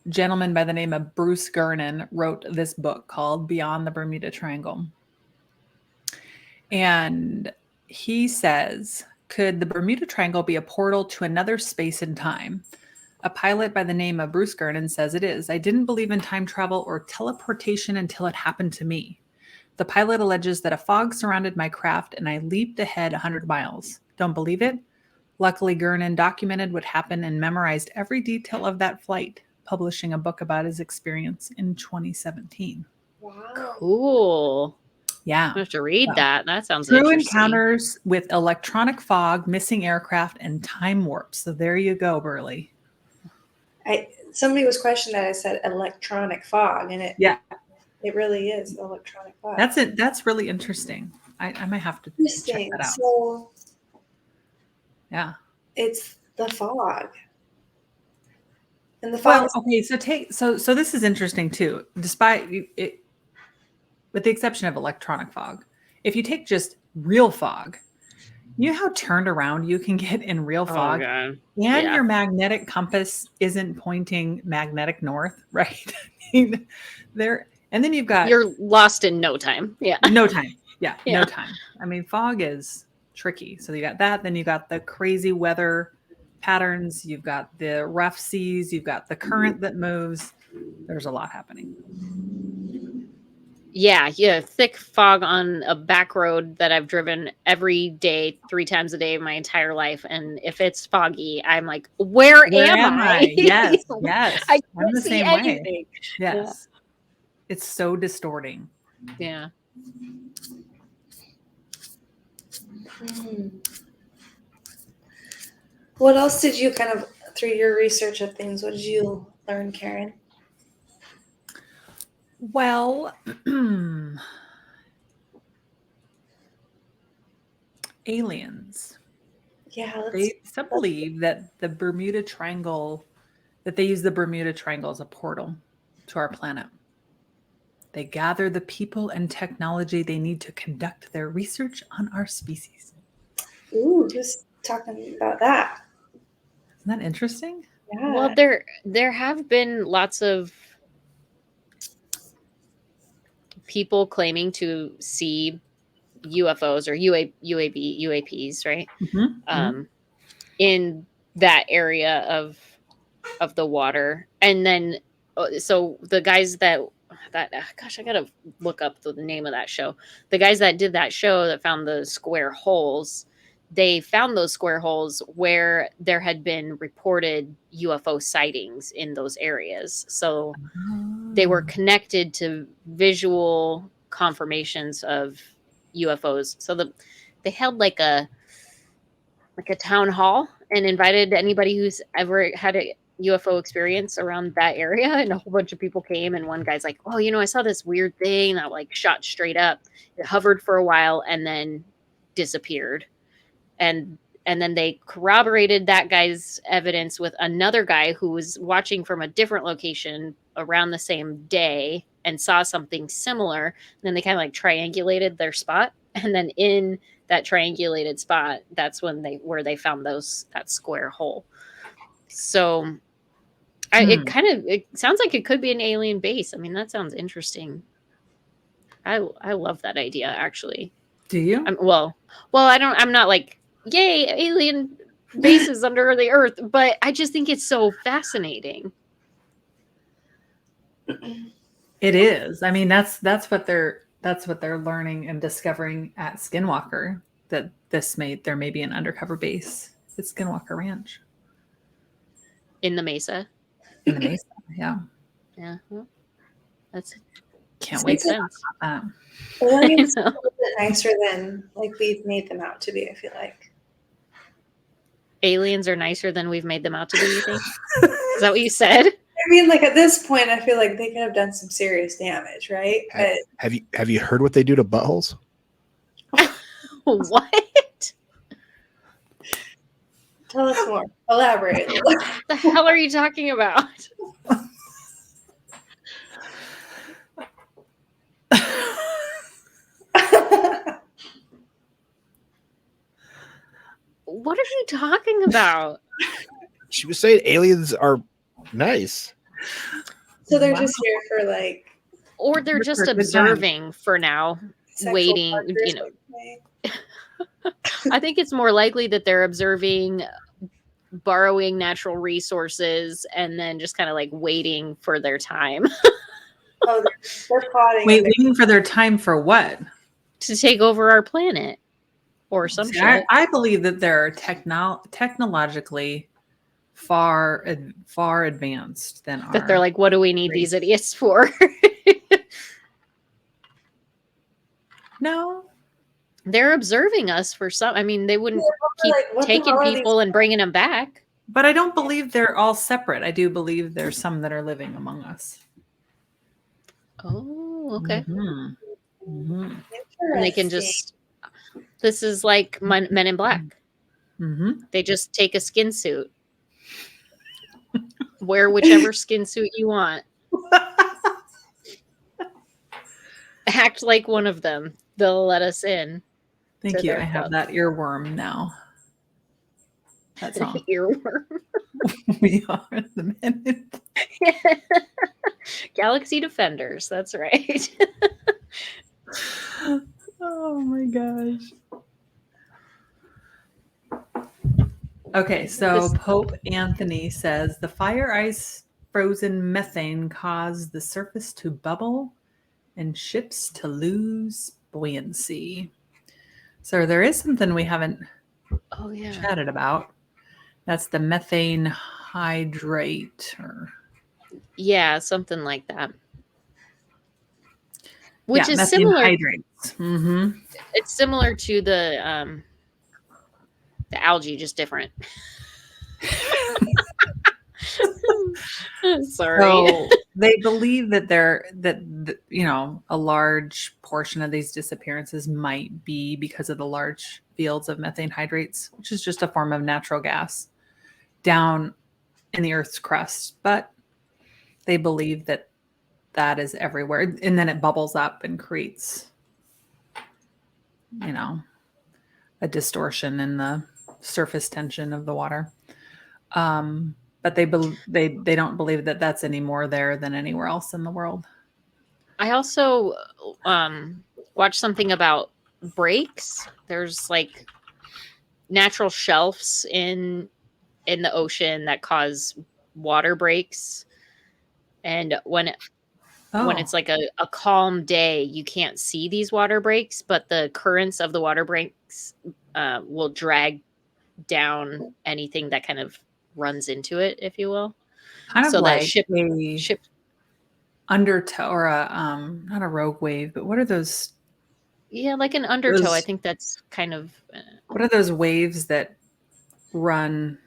gentleman by the name of Bruce Gernon wrote this book called Beyond the Bermuda Triangle. And he says, could the Bermuda Triangle be a portal to another space and time? A pilot by the name of Bruce Gernon says it is. I didn't believe in time travel or teleportation until it happened to me. The pilot alleges that a fog surrounded my craft and I leaped ahead 100 miles. Don't believe it? Luckily, Gernon documented what happened and memorized every detail of that flight, publishing a book about his experience in 2017. Wow. Cool. Yeah. I have to read Wow. that. That sounds True interesting. encounters with electronic fog, missing aircraft, and time warp. So there you go, Burley. Somebody was questioning that. I said electronic fog, and it really is electronic fog. That's it. That's really interesting. I might have to check Interesting. that out. So Yeah. it's the fog. And the fog. Well, okay. So this is interesting too. Despite it, with the exception of electronic fog, if you take just real fog, you know how turned around you can get in real fog, God. and Yeah. your magnetic compass isn't pointing magnetic north, right? I mean, there, and then you've got You're lost in no time. Yeah. no time. Yeah, Yeah. no time. I mean, fog is tricky. So you got that. Then you got the crazy weather patterns. You've got the rough seas. You've got the current that moves. There's a lot happening. Yeah. Thick fog on a back road that I've driven every day, 3 times a day, my entire life. And if it's foggy, I'm like, where am I? Yes, yes. I I'm can't the see same way. anything. Yes. It's so distorting. Yeah. Hmm. What else did you kind of, through your research of things, what did you learn, Karen? Well, aliens. Yeah, They some believe that the Bermuda Triangle, that they use the Bermuda Triangle as a portal to our planet. They gather the people and technology they need to conduct their research on our species. Ooh, who's talking about that? Isn't that interesting? Yeah. Well, there have been lots of people claiming to see UFOs or UAPs, right? In that area of the water. And then so the guys that gosh, I gotta look up the name of that show. The guys that did that show that found the square holes, they found those square holes where there had been reported UFO sightings in those areas. So they were connected to visual confirmations of UFOs. So they held like a town hall and invited anybody who's ever had UFO experience around that area, and a whole bunch of people came, and one guy's like, oh, I saw this weird thing that like shot straight up. It hovered for a while and then disappeared. And then they corroborated that guy's evidence with another guy who was watching from a different location around the same day and saw something similar. And then they kind of like triangulated their spot. And then in that triangulated spot, that's when they found that square hole. So it sounds like it could be an alien base. I mean, that sounds interesting. I love that idea, actually. Do you? I'm not like, yay, alien bases under the earth, but I just think it's so fascinating. It is. I mean, that's what they're learning and discovering at Skinwalker, that there may be an undercover base at Skinwalker Ranch. In the Mesa. In the Mesa, yeah. Yeah. Well, that's can't wait to talk about that. Aliens are a little bit nicer than like we've made them out to be, I feel like. Aliens are nicer than we've made them out to be, you think? Is that what you said? I mean, like at this point, I feel like they could have done some serious damage, right? But Have you heard what they do to buttholes? What? Tell us more. Elaborate. What the hell are you talking about? What are you talking about? She was saying aliens are nice. So they're just here for like, or they're just observing for now, waiting. I think it's more likely that they're observing, borrowing natural resources, and then just kind of like waiting for their time. Oh, they're plotting. Wait, waiting for their time for what? To take over our planet or some shit. I believe that they're technologically far advanced than that they're like, what do we need these idiots for? No. They're observing us for some. I mean, they wouldn't keep taking people and bringing them back. But I don't believe they're all separate. I do believe there's some that are living among us. Oh, okay. Mm-hmm. Mm-hmm. And they can just. This is like Men in Black. Mm-hmm. They just take a skin suit, wear whichever skin suit you want, act like one of them. They'll let us in. Thank you. I have that earworm now. That's all. Earworm. We are the Men in Black. Galaxy Defenders. That's right. Oh my gosh. Okay, so Pope Anthony says the fire ice frozen methane caused the surface to bubble and ships to lose buoyancy. So there is something we haven't chatted about. That's the methane hydrator. Yeah, something like that. Which is methane similar. Hydrates. Mm-hmm. It's similar to the algae, just different. Sorry. So they believe that a large portion of these disappearances might be because of the large fields of methane hydrates, which is just a form of natural gas down in the Earth's crust. But they believe that is everywhere, and then it bubbles up and creates, a distortion in the surface tension of the water. But they don't believe that that's any more there than anywhere else in the world. I also watched something about breaks. There's like natural shelves in the ocean that cause water breaks, and when it's like a calm day, you can't see these water breaks, but the currents of the water breaks will drag down anything that kind of runs into it, if you will. Kind of so like that ship undertow, or not a rogue wave, but what are those? Yeah, like an undertow. I think that's kind of. What are those waves that run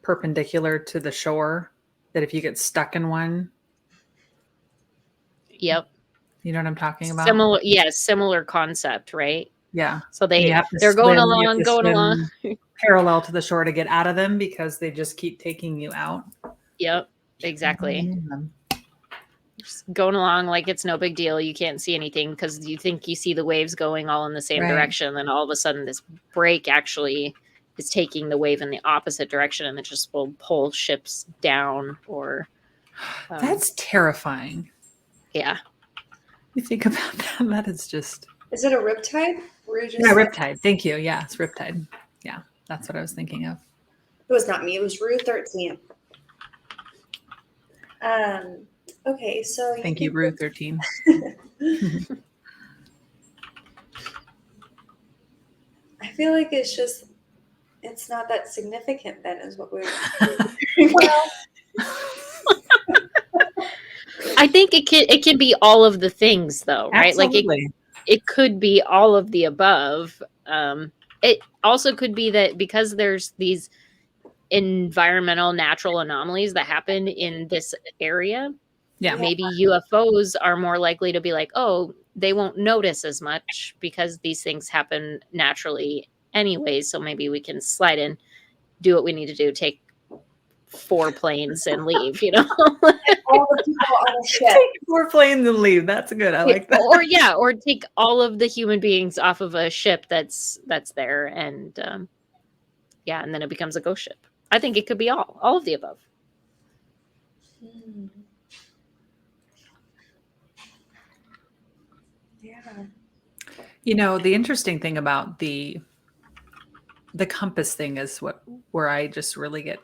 perpendicular to the shore, that if you get stuck in one, Yep. you know what I'm talking about? Similar, yes, similar concept, right? Yeah. So And you have to they're going swim, you have along, to going along. swim parallel to the shore to get out of them because they just keep taking you out. Yep, exactly. Mm-hmm. Just going along like it's no big deal. You can't see anything because you think you see the waves going all in the same Right. direction. Then all of a sudden, this break actually is taking the wave in the opposite direction, and it just will pull ships down. Or That's terrifying. yeah, You think about that. That is just. Is it a riptide? Yeah, riptide. Thank you. Yeah, it's riptide. Yeah, that's what I was thinking of. It was not me. It was Rue 13. Okay, so Thank you, Rue 13. I feel like it's not that significant then, is what we're. well, I think it can be all of the things though, right? Absolutely. Like it could be all of the above. It also could be that because there's these environmental natural anomalies that happen in this area, Yeah. maybe UFOs are more likely to be like, oh, they won't notice as much because these things happen naturally anyway. So maybe we can slide in, do what we need to do, take 4 planes and leave, you know? All the people on the ship. Take 4 planes and leave. That's good. I like that. Or take all of the human beings off of a ship that's there, and and then it becomes a ghost ship. I think it could be all of the above. Yeah. You know, the interesting thing about the compass thing is where I just really get,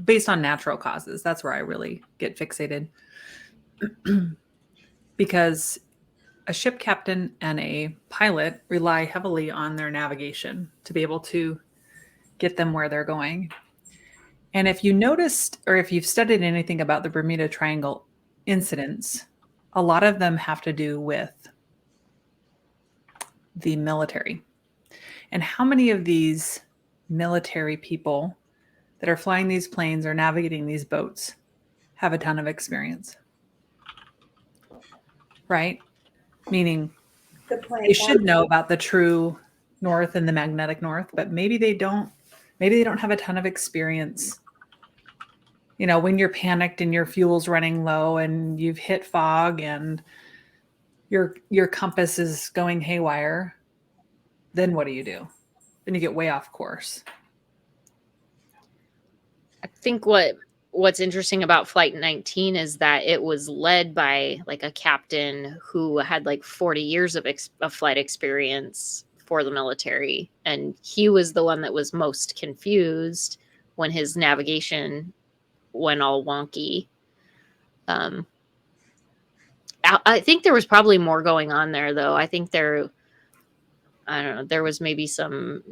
based on natural causes, that's where I really get fixated. Because a ship captain and a pilot rely heavily on their navigation to be able to get them where they're going. And if you noticed, or if you've studied anything about the Bermuda Triangle incidents, a lot of them have to do with the military. And how many of these military people that are flying these planes or navigating these boats have a ton of experience? Right? Meaning they should know about the true north and the magnetic north, but maybe they don't have a ton of experience. You know, when you're panicked and your fuel's running low and you've hit fog and your compass is going haywire, then what do? Then you get way off course. I think what's interesting about Flight 19 is that it was led by like a captain who had like 40 years of flight experience for the military, and he was the one that was most confused when his navigation went all wonky. I think there was probably more going on there, though. I think I don't know, there was maybe some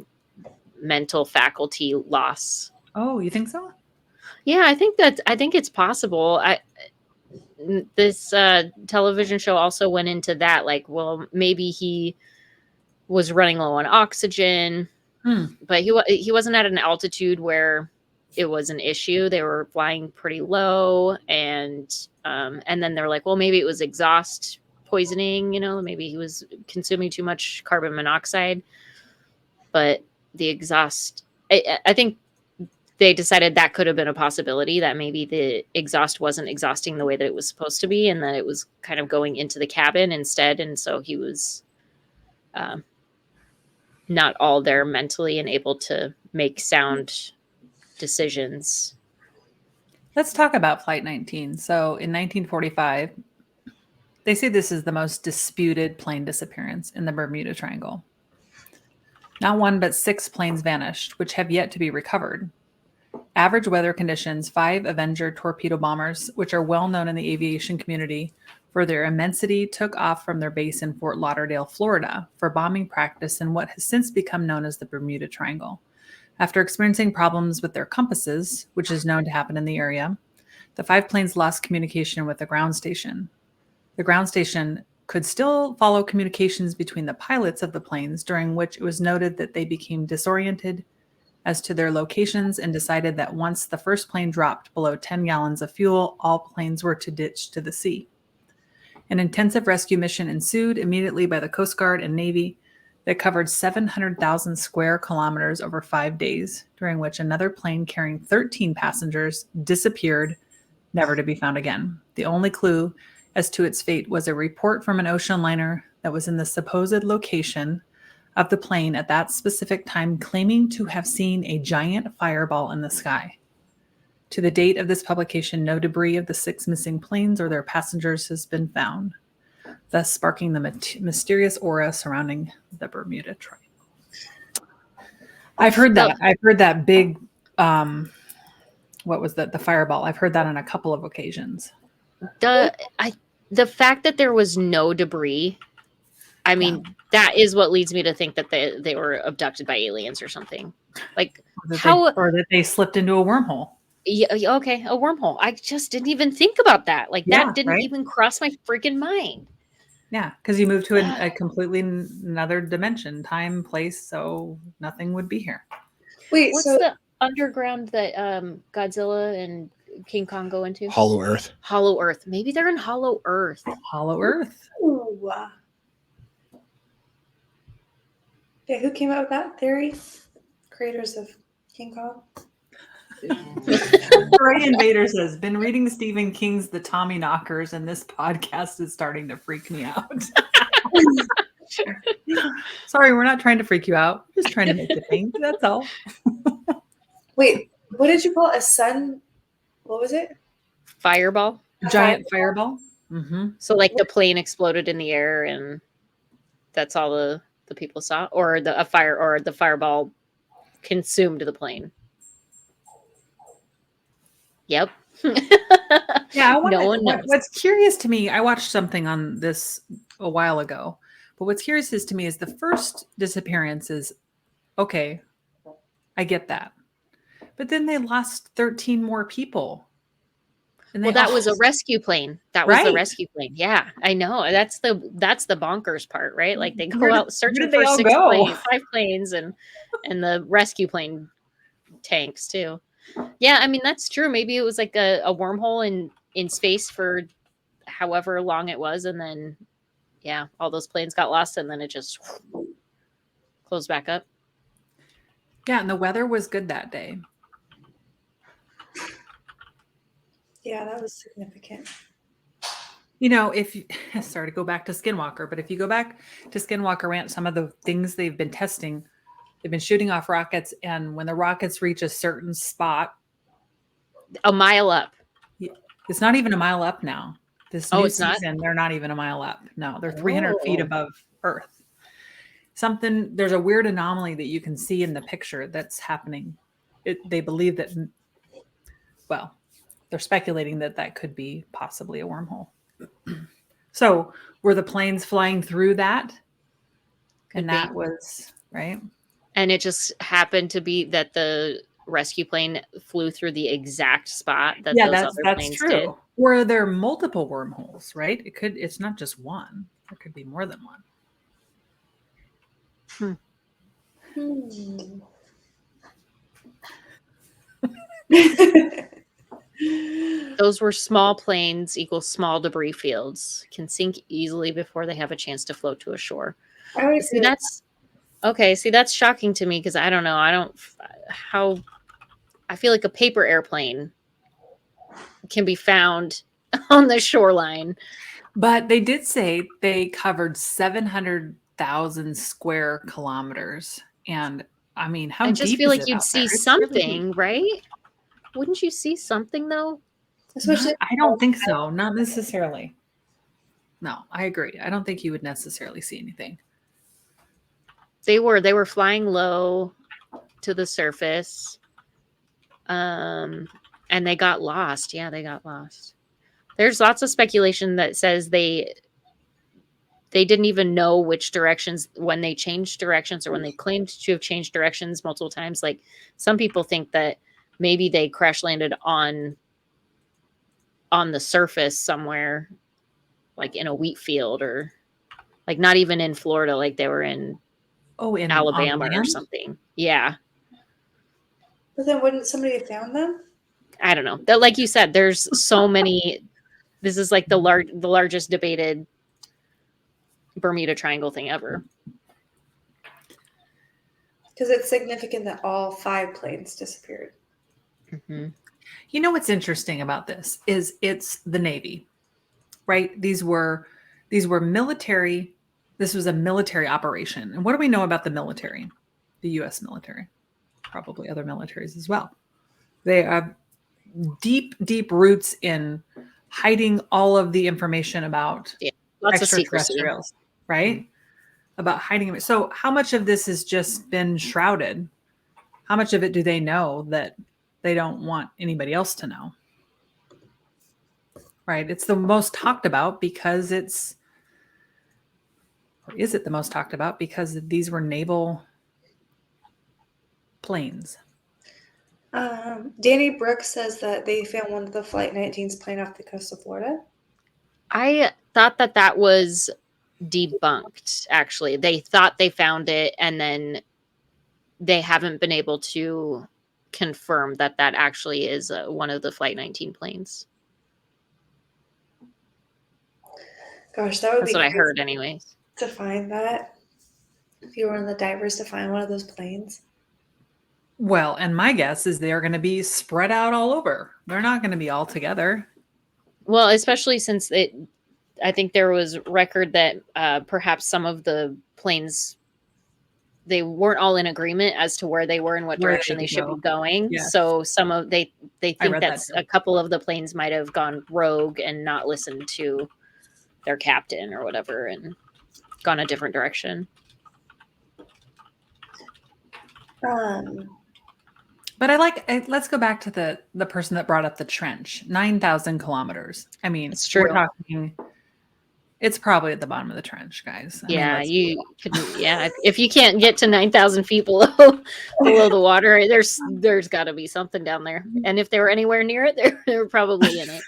mental faculty loss. Oh, you think so? Yeah, I think it's possible. This television show also went into that, like, well, maybe he was running low on oxygen, but he wasn't at an altitude where it was an issue. They were flying pretty low, and then they're like, well, maybe it was exhaust poisoning, you know, maybe he was consuming too much carbon monoxide. But the exhaust, I think they decided that could have been a possibility, that maybe the exhaust wasn't exhausting the way that it was supposed to be, and that it was kind of going into the cabin instead. And so he was not all there mentally and able to make sound decisions. Let's talk about Flight 19. So in 1945, they say this is the most disputed plane disappearance in the Bermuda Triangle. Not 1, but 6 planes vanished, which have yet to be recovered. Average weather conditions, 5 Avenger torpedo bombers, which are well known in the aviation community for their immensity, took off from their base in Fort Lauderdale, Florida, for bombing practice in what has since become known as the Bermuda Triangle. After experiencing problems with their compasses, which is known to happen in the area, the 5 planes lost communication with the ground station. The ground station could still follow communications between the pilots of the planes, during which it was noted that they became disoriented, as to their locations and decided that once the first plane dropped below 10 gallons of fuel, all planes were to ditch to the sea. An intensive rescue mission ensued immediately by the Coast Guard and Navy that covered 700,000 square kilometers over 5 days, during which another plane carrying 13 passengers disappeared, never to be found again. The only clue as to its fate was a report from an ocean liner that was in the supposed location of the plane at that specific time, claiming to have seen a giant fireball in the sky. To the date of this publication, no debris of the 6 missing planes or their passengers has been found, thus sparking the mysterious aura surrounding the Bermuda Triangle. I've heard that. I've heard that big, what was that? The fireball. I've heard that on a couple of occasions. The fact that there was no debris, I mean, that is what leads me to think that they were abducted by aliens or something. Like or that they slipped into a wormhole. Yeah, okay, a wormhole. I just didn't even think about that. Like that didn't even cross my freaking mind. Yeah, because you moved to a completely another dimension, time, place, so nothing would be here. Wait, what's the underground that Godzilla and King Kong go into? Hollow Earth. Hollow Earth. Maybe they're in Hollow Earth. Hollow Earth. Ooh. Yeah, who came up with that theory? Creators of King Kong. Ray Invader says, been reading Stephen King's The Tommyknockers, and this podcast is starting to freak me out. Sorry, we're not trying to freak you out. We're just trying to make you think. That's all. Wait, what did you call it? A sun? What was it? Fireball. Giant fireball. Mm-hmm. So like the plane exploded in the air, and that's all the people saw, or the fireball consumed the plane. Yep. Yeah, no one knows. What's curious to me, I watched something on this a while ago, but what's curious to me is the first disappearance is, okay, I get that. But then they lost 13 more people. And that was a rescue plane. That was the rescue plane. Yeah, I know. That's the bonkers part, right? Like they go out searching for 5 planes and the rescue plane tanks too. Yeah, I mean, that's true. Maybe it was like a wormhole in space for however long it was. And then, yeah, all those planes got lost and then it just closed back up. Yeah, and the weather was good that day. Yeah, that was significant. You know, sorry to go back to Skinwalker, but if you go back to Skinwalker Ranch, some of the things they've been testing, they've been shooting off rockets, and when the rockets reach a certain spot, a mile up. It's not even a mile up now. This new season, not? They're not even a mile up. No, they're 300 feet above Earth. There's a weird anomaly that you can see in the picture that's happening. They believe that, well, they're speculating that could be possibly a wormhole. So were the planes flying through that? That was, right? And it just happened to be that the rescue plane flew through the exact spot that those other planes true. did. Or there are multiple wormholes, right? It's not just one. There could be more than one. Those were small planes equals small debris fields, can sink easily before they have a chance to float to a shore. That's shocking to me because I don't know. I feel like a paper airplane can be found on the shoreline. But they did say they covered 700,000 square kilometers. And I mean, how deep is it? I just feel like you'd out see there? something, right? Wouldn't you see something though? Especially, I don't think so. Not necessarily. No, I agree. I don't think you would necessarily see anything. They were flying low to the surface. And they got lost. Yeah, they got lost. There's lots of speculation that says they didn't even know which directions when they changed directions or when they claimed to have changed directions multiple times. Like some people think that maybe they crash landed on the surface somewhere, like in a wheat field or like not even in Florida, like they were in Alabama or something. Yeah. But then wouldn't somebody have found them? I don't know. That, like you said, there's so many. This is like the largest debated Bermuda Triangle thing ever. Because it's significant that all 5 planes disappeared. Mm-hmm. You know what's interesting about this is it's the Navy, right? These were military. This was a military operation. And what do we know about the military? The U.S. military, probably other militaries as well. They have deep, deep roots in hiding all of the information about Lots of secrecy. extraterrestrials, right? About hiding it. So how much of this has just been shrouded? How much of it do they know that they don't want anybody else to know? Right? It's the most talked about because it's, or is it the most talked about because these were naval planes? Danny Brooks says that they found one of the Flight 19s plane off the coast of Florida. I thought that was debunked, actually. They thought they found it, and then they haven't been able to confirm that actually is one of the Flight 19 planes. Gosh, that would That's be what I crazy heard anyways. to find that. If you were one of the divers to find one of those planes. Well, and my guess is they're going to be spread out all over. They're not going to be all together. Well, especially since I think there was record that perhaps some of the planes, they weren't all in agreement as to where they were and what direction they should be going. Yes. So some of they think that a couple of the planes might have gone rogue and not listened to their captain or whatever and gone a different direction. But let's go back to the person that brought up the trench, 9,000 kilometers. I mean, It's true. We're talking, it's probably at the bottom of the trench, guys. If you can't get to 9,000 feet below the water, there's got to be something down there. And if they were anywhere near it, they're probably in it.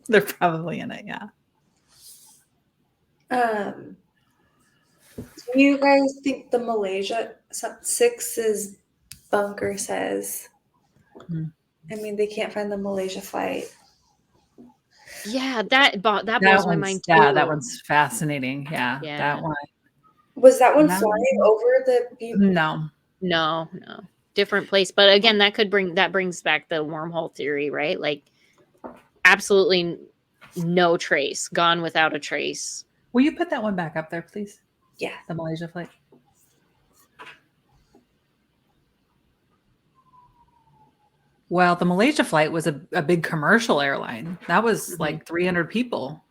They're probably in it, yeah. Do you guys think the Malaysia 6's bunker says? I mean, they can't find the Malaysia flight. Yeah, that blows my mind too. Yeah, that one's fascinating. Yeah, that one. Was that one flying over the? No, different place. But again, that brings back the wormhole theory, right? Like, absolutely no trace, gone without a trace. Will you put that one back up there, please? Yeah, the Malaysia flight. Well, the Malaysia flight was a big commercial airline. That was like 300 people,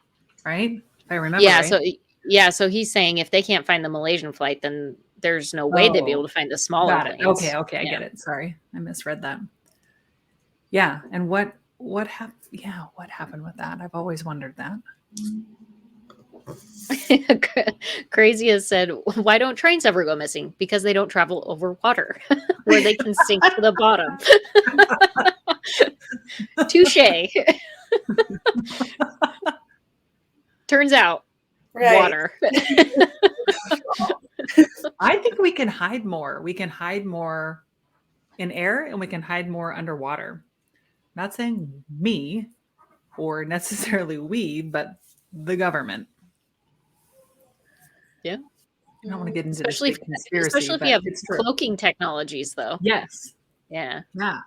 right? If I remember. Yeah. So he's saying if they can't find the Malaysian flight, then there's no way they'd be able to find the smaller planes. Okay, I get it. Sorry, I misread that. Yeah, and what happened? Yeah, what happened with that? I've always wondered that. Crazy has said, why don't trains ever go missing? Because they don't travel over water where they can sink to the bottom. Touche. Turns out, water. I think we can hide more. We can hide more in air and we can hide more underwater. I'm not saying me or necessarily we, but the government. Yeah. I don't want to get into especially if you have cloaking technologies, though. Yes. Yeah. Yeah.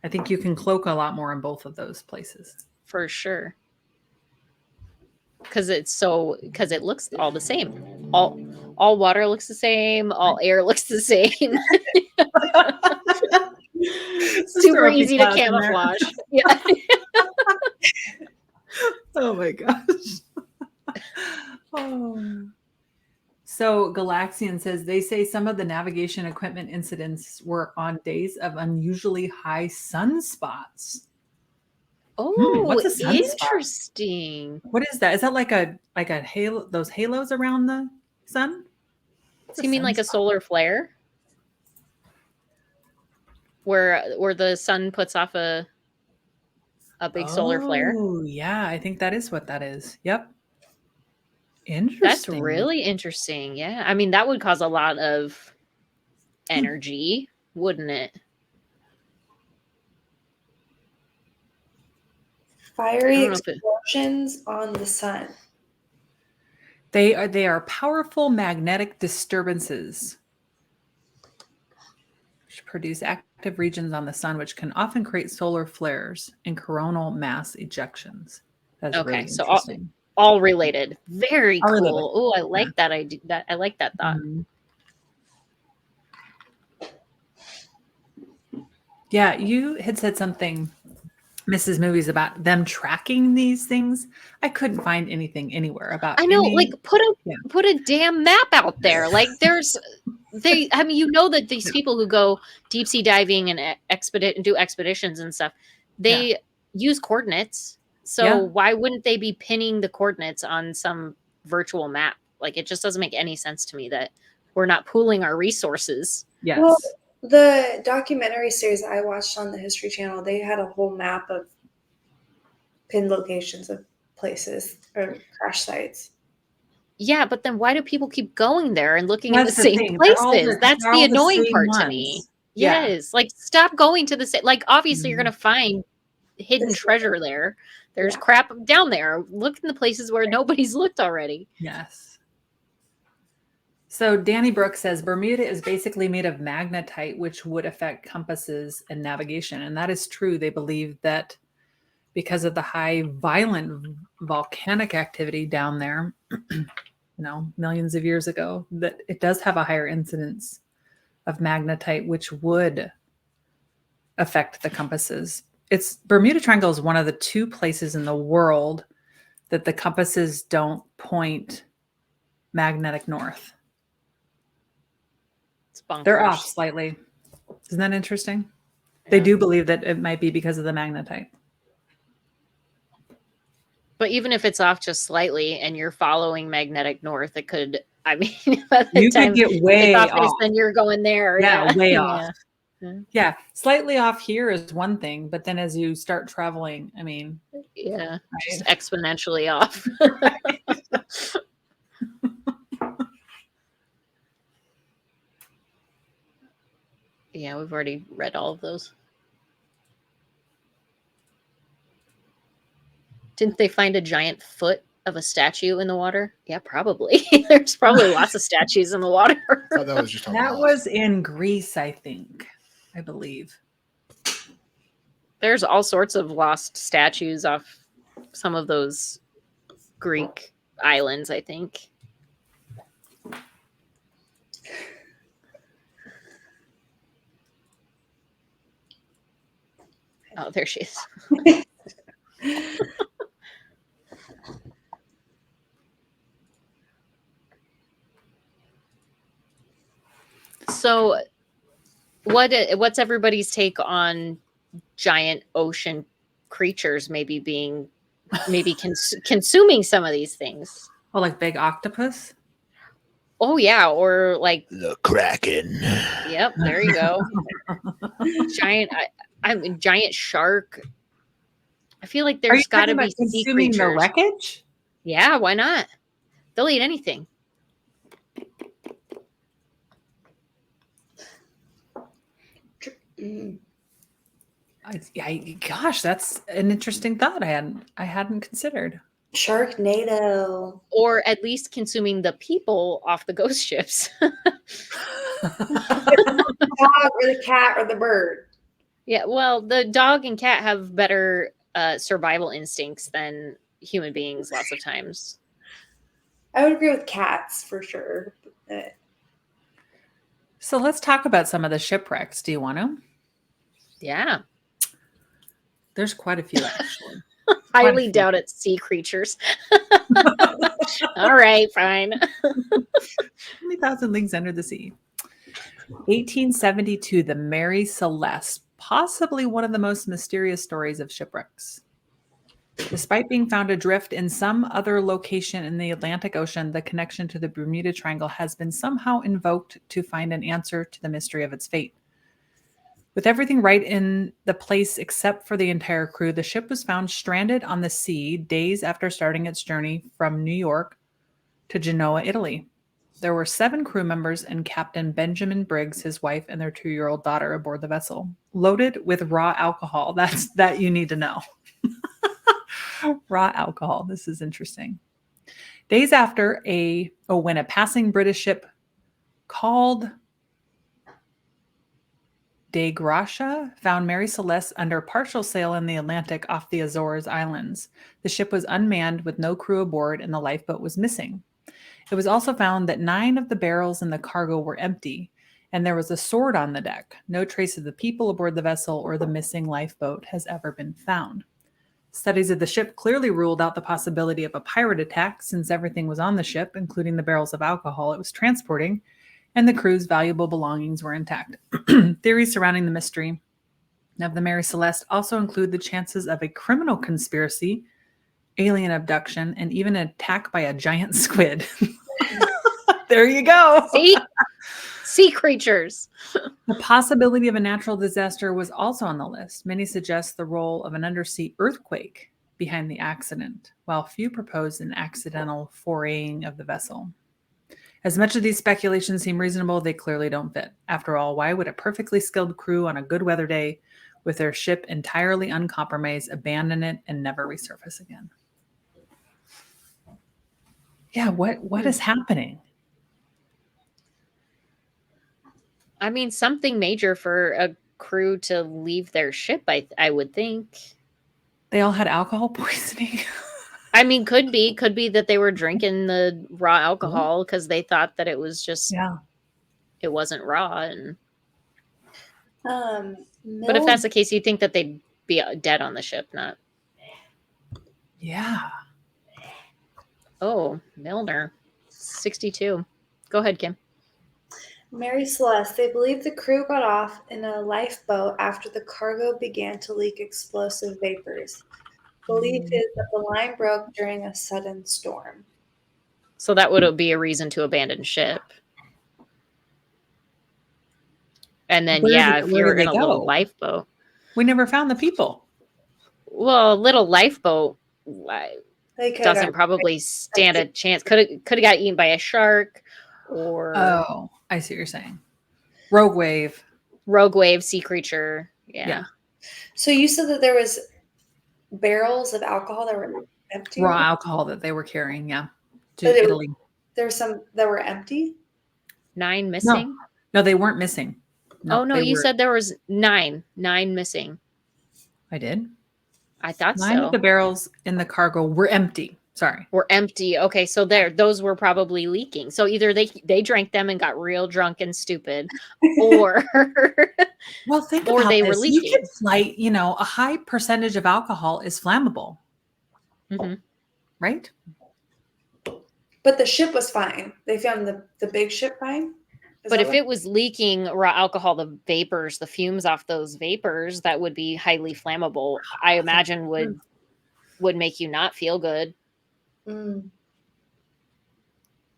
I think you can cloak a lot more in both of those places. For sure. Because it looks all the same. All water looks the same. All air looks the same. Super easy to camouflage. Yeah. Oh my gosh. Oh. So Galaxian says they say some of the navigation equipment incidents were on days of unusually high sunspots. Oh, what's a sunspot? Interesting. What is that? Is that like a halo? Those halos around the sun? So you mean like a solar flare, where the sun puts off a big solar flare? Oh, yeah, I think that is what that is. Yep. Interesting. That's really interesting. Yeah. I mean, that would cause a lot of energy, wouldn't it? Fiery don't know if it- explosions on the sun. They are powerful magnetic disturbances which produce active regions on the sun, which can often create solar flares and coronal mass ejections. That's Okay, really so interesting. all related. Very All cool. related. Oh, I like that idea. I like that thought. Mhm. Yeah, you had said something, Mrs. Movies, about them tracking these things. I couldn't find anything anywhere about I know, any. like Yeah. put a damn map out there. Like I mean, you know that these Yeah. people who go deep sea diving and do expeditions and stuff, they use coordinates. So Yeah. why wouldn't they be pinning the coordinates on some virtual map? Like it just doesn't make any sense to me that we're not pooling our resources. Yes. Well, the documentary series I watched on the History Channel, they had a whole map of pinned locations of places or crash sites. Yeah, but then why do people keep going there and looking at the That's the same thing. They're all places? That's they're the all the annoying same part to me. ones. Yeah. Yes, like stop going to the same. Like obviously you're Mhm. gonna find hidden This- treasure there. There's Yeah. crap down there. Look in the places where nobody's looked already. Yes. So Danny Brooks says Bermuda is basically made of magnetite, which would affect compasses and navigation. And that is true. They believe that because of the high violent volcanic activity down there, millions of years ago, that it does have a higher incidence of magnetite, which would affect the compasses. It's Bermuda Triangle is one of the 2 places in the world that the compasses don't point magnetic north. It's bonkers. They're off slightly. Isn't that interesting? They Yeah. do believe that it might be because of the magnetite. But even if it's off just slightly and you're following magnetic north, it could. I mean, by the You time could get way it's off. then you're going there. Yeah, way off. Yeah. Yeah, slightly off here is one thing, but then as you start traveling, I mean, Yeah, just right? exponentially off. Yeah, we've already read all of those. Didn't they find a giant foot of a statue in the water? Yeah, probably. There's probably lots of statues in the water. I thought that was just on That Haas. was in Greece, I believe. There's all sorts of lost statues off some of those Greek islands, I think. Oh, there she is. So, what's everybody's take on giant ocean creatures maybe consuming some of these things? Oh, like big octopus? Oh yeah, or like The Kraken. Yep, there you go. Giant shark. I feel like Are you there's got to talking be about sea consuming the creatures. wreckage? Yeah, why not? They'll eat anything. Gosh, that's an interesting thought. I hadn't considered. Sharknado. Or at least consuming the people off the ghost ships. The dog or the cat or the bird. Yeah, well, the dog and cat have better survival instincts than human beings lots of times. I would agree with cats for sure. So let's talk about some of the shipwrecks. Do you want to? Yeah. There's quite a few, actually. Highly doubt it's sea creatures. All right, fine. 20,000 Leagues Under the Sea. 1872, the Mary Celeste, possibly one of the most mysterious stories of shipwrecks. Despite being found adrift in some other location in the Atlantic Ocean, the connection to the Bermuda Triangle has been somehow invoked to find an answer to the mystery of its fate. With everything right in the place except for the entire crew, the ship was found stranded on the sea days after starting its journey from New York to Genoa, Italy. There were 7 crew members and Captain Benjamin Briggs, his wife, and their 2-year-old daughter aboard the vessel, loaded with raw alcohol. That you need to know. Raw alcohol. This is interesting. Days after when a passing British ship called De Gracia found Mary Celeste under partial sail in the Atlantic off the Azores Islands. The ship was unmanned with no crew aboard and the lifeboat was missing. It was also found that 9 of the barrels in the cargo were empty and there was a sword on the deck. No trace of the people aboard the vessel or the missing lifeboat has ever been found. Studies of the ship clearly ruled out the possibility of a pirate attack since everything was on the ship, including the barrels of alcohol it was transporting, and the crew's valuable belongings were intact. Theories surrounding the mystery of the Mary Celeste also include the chances of a criminal conspiracy, alien abduction, and even an attack by a giant squid. There you go. See? Sea creatures. The possibility of a natural disaster was also on the list. Many suggest the role of an undersea earthquake behind the accident, while few propose an accidental foraying of the vessel. As much of these speculations seem reasonable, they clearly don't fit. After all, why would a perfectly skilled crew on a good weather day with their ship entirely uncompromised abandon it and never resurface again? Yeah, what is happening? I mean, something major for a crew to leave their ship, I would think. They all had alcohol poisoning. I mean, could be that they were drinking the raw alcohol because they thought that it was just, it wasn't raw. And but if that's the case, you'd think that they'd be dead on the ship, not. Yeah. Oh, Milner, 62. Go ahead, Kim. Mary Celeste, they believe the crew got off in a lifeboat after the cargo began to leak explosive vapors. Belief is that the line broke during a sudden storm. So that would be a reason to abandon ship. And then, if you're in a little lifeboat. We never found the people. Well, a little lifeboat doesn't probably stand a chance. Could have got eaten by a shark or... Oh, I see what you're saying. Rogue wave, sea creature. Yeah. So you said that there was barrels of alcohol that were empty? Raw alcohol that they were carrying, to Italy. There were some that were empty? 9 missing? No, they weren't missing. No, you said there was 9 missing. I did? I thought 9 so. of the barrels in the cargo were empty. Sorry. Were empty. Okay, so those were probably leaking. So either they drank them and got real drunk and stupid, or well, think or about they this. were leaking. You can light, a high percentage of alcohol is flammable, right? But the ship was fine. They found the big ship fine. But if it was leaking raw alcohol, the vapors, the fumes off those vapors, that would be highly flammable. I imagine would make you not feel good. Mm.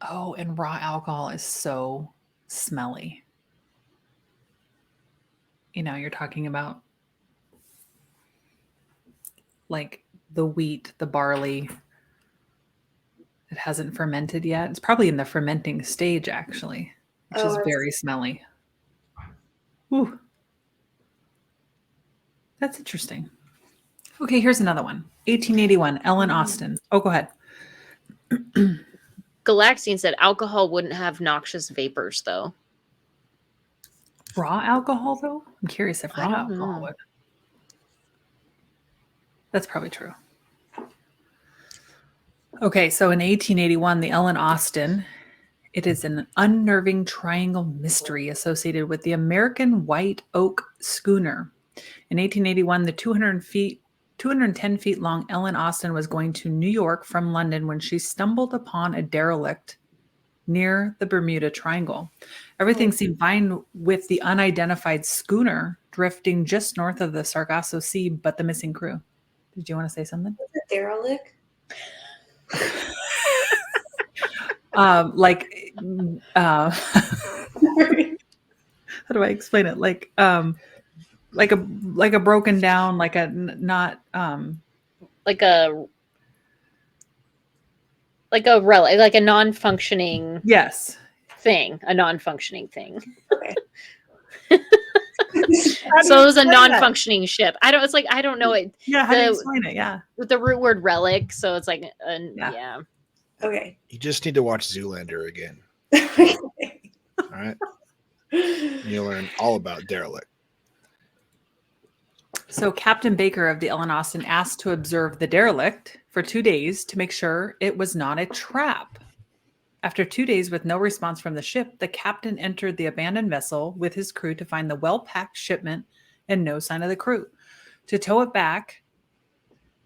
Oh, and raw alcohol is so smelly. You're talking about like the wheat, the barley. It hasn't fermented yet. It's probably in the fermenting stage, actually, which is very smelly. Ooh. That's interesting. Okay, here's another one. 1881, Ellen Austin. Oh, go ahead. Galaxian said alcohol wouldn't have noxious vapors, though. Raw alcohol, though? I'm curious if raw alcohol would. That's probably true. Okay, so in 1881, the Ellen Austin, it is an unnerving triangle mystery associated with the American White Oak schooner. In 1881, the 210 feet long Ellen Austin was going to New York from London when she stumbled upon a derelict near the Bermuda Triangle. Everything seemed fine with the unidentified schooner drifting just north of the Sargasso Sea, but the missing crew. Did you want to say something? Was it derelict? How do I explain it? Like a broken down, like a not like a non-functioning yes thing, a non-functioning thing. Okay. So it was a explain that? non-functioning ship. I don't know it. Yeah, how do you The- explain it? Yeah. With the root word relic, so it's like, Yeah. yeah. Okay. You just need to watch Zoolander again. All right. You'll learn all about derelict. So Captain Baker of the Ellen Austin asked to observe the derelict for 2 days to make sure it was not a trap. After 2 days with no response from the ship, the captain entered the abandoned vessel with his crew to find the well-packed shipment and no sign of the crew. To tow it back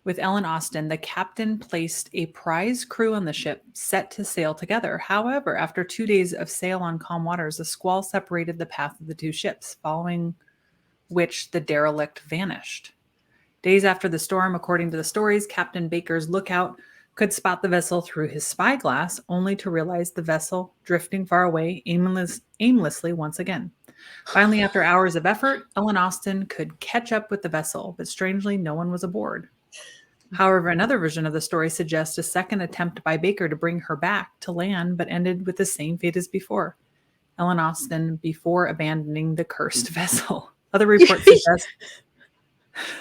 with Ellen Austin, the captain placed a prize crew on the ship set to sail together. However, after 2 days of sail on calm waters, a squall separated the path of the two ships, following which the derelict vanished. Days after the storm, according to the stories, Captain Baker's lookout could spot the vessel through his spyglass, only to realize the vessel drifting far away aimlessly once again. Finally, after hours of effort, Ellen Austin could catch up with the vessel, but strangely, no one was aboard. However, another version of the story suggests a second attempt by Baker to bring her back to land, but ended with the same fate as before. Ellen Austin before abandoning the cursed vessel. Other reports suggest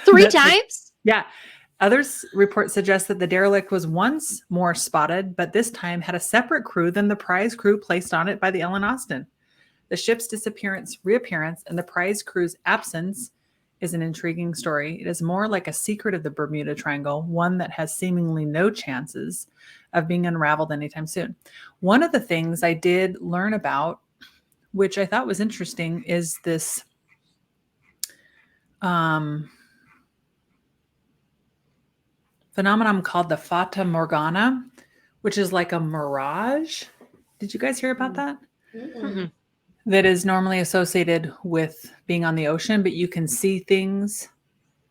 3 times? Yeah. Others reports suggest that the derelict was once more spotted, but this time had a separate crew than the prize crew placed on it by the Ellen Austin. The ship's disappearance, reappearance, and the prize crew's absence is an intriguing story. It is more like a secret of the Bermuda Triangle, one that has seemingly no chances of being unraveled anytime soon. One of the things I did learn about, which I thought was interesting, is this phenomenon called the Fata Morgana, which is like a mirage. Did you guys hear about that? Mm-mm. That is normally associated with being on the ocean, but you can see things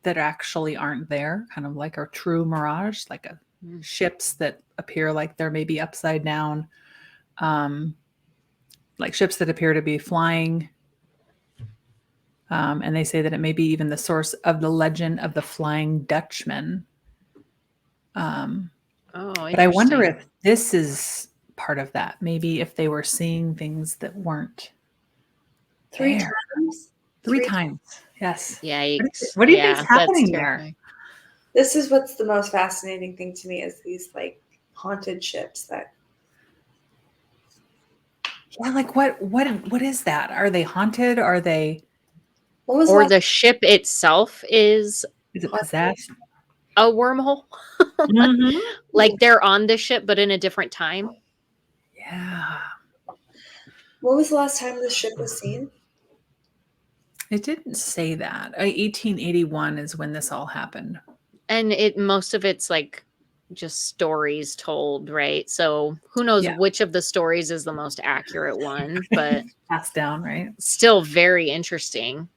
that actually aren't there, kind of like a true mirage, like ships that appear like they're maybe upside down, like ships that appear to be flying. And they say that it may be even the source of the legend of the Flying Dutchman. But I wonder if this is part of that. Maybe if they were seeing things that weren't 3 there. times? 3 times. Yes. Yikes. What do you Yeah, think's happening that's there? terrifying. This is what's the most fascinating thing to me is these like haunted ships that Yeah, like what is that? Are they haunted? Are they what was Or last the ship itself is is it haunted? possessed? a wormhole. Mhm. Like they're on the ship, but in a different time. Yeah. What was the last time this ship was seen? It didn't say that. 1881 is when this all happened. And most of it's like just stories told, right? So who knows Yeah. which of the stories is the most accurate one, but Passed down, right? still very interesting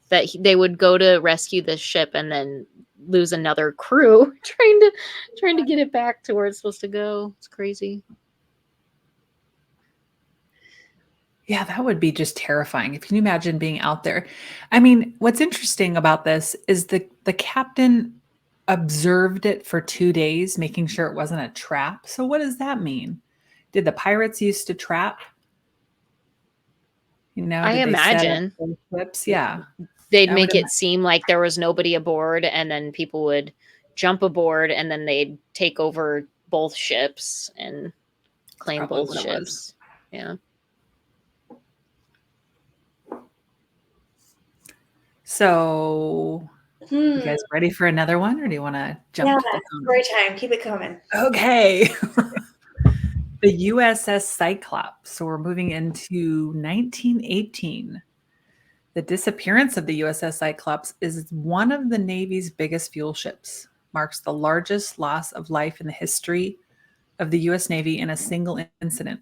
that they would go to rescue this ship and then lose another crew trying to get it back to where it's supposed to go. It's crazy. Yeah, that would be just terrifying. If you imagine being out there. I mean, what's interesting about this is the captain observed it for 2 days, making sure it wasn't a trap. So what does that mean? Did the pirates used to trap? I did they set up imagine. those ships? Yeah. They'd I would make it seem like there was nobody aboard, and then people would jump aboard, and then they'd take over both ships and claim probably both what it was. ships. Yeah. So you guys ready for another one, or do you want to jump Yeah, to the story time. Keep it coming. Okay. The USS Cyclops. So we're moving into 1918. The disappearance of the USS Cyclops is one of the Navy's biggest fuel ships, marks the largest loss of life in the history of the U.S. Navy in a single incident.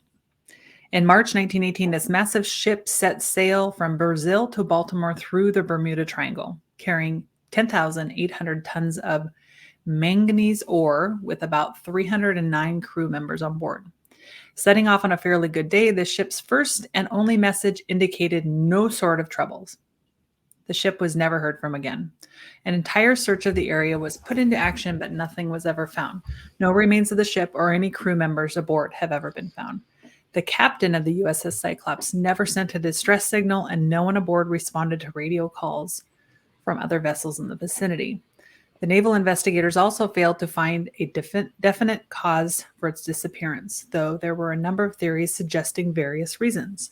In March 1918, this massive ship set sail from Brazil to Baltimore through the Bermuda Triangle, carrying 10,800 tons of manganese ore with about 309 crew members on board. Setting off on a fairly good day, the ship's first and only message indicated no sort of troubles. The ship was never heard from again. An entire search of the area was put into action, but nothing was ever found. No remains of the ship or any crew members aboard have ever been found. The captain of the USS Cyclops never sent a distress signal, and no one aboard responded to radio calls from other vessels in the vicinity. The naval investigators also failed to find a definite cause for its disappearance, though there were a number of theories suggesting various reasons.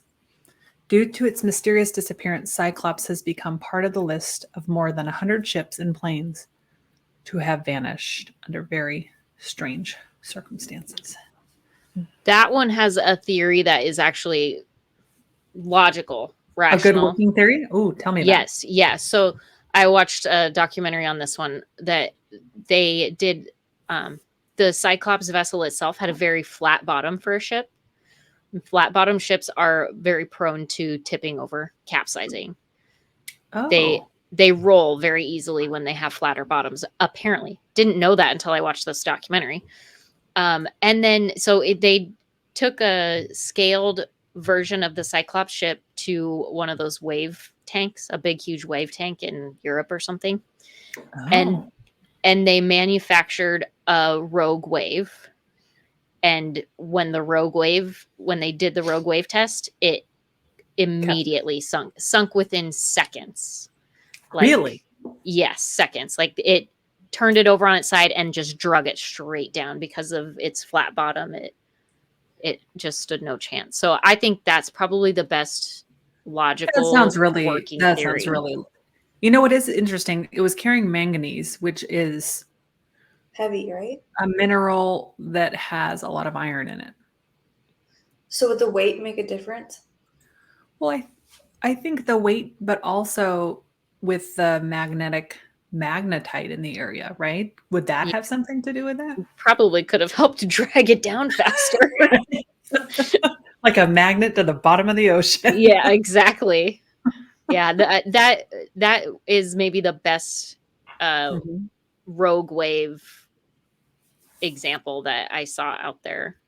Due to its mysterious disappearance, Cyclops has become part of the list of more than 100 ships and planes to have vanished under very strange circumstances. That one has a theory that is actually logical, rational. A good working theory? Oh, tell me about it. Yes. So I watched a documentary on this one that they did. The Cyclops vessel itself had a very flat bottom for a ship. Flat bottom ships are very prone to tipping over, capsizing. Oh. They roll very easily when they have flatter bottoms. Apparently, didn't know that until I watched this documentary. And then they took a scaled version of the Cyclops ship to one of those wave tanks, a big, huge wave tank in Europe or something. Oh. And they manufactured a rogue wave. And when they did the rogue wave test, it immediately sunk within seconds. Really? Yes, seconds. Like it turned it over on its side and just drug it straight down because of its flat bottom. It just stood no chance. So I think that's probably the best logical working theory. Sounds really. You know what is interesting? It was carrying manganese, which is heavy, right? A mineral that has a lot of iron in it. So would the weight make a difference? Well, I think the weight, but also with the magnetite in the area, right? Would that have something to do with that? Probably could have helped to drag it down faster. Like a magnet to the bottom of the ocean. Yeah, exactly. Yeah, that is maybe the best rogue wave example that I saw out there,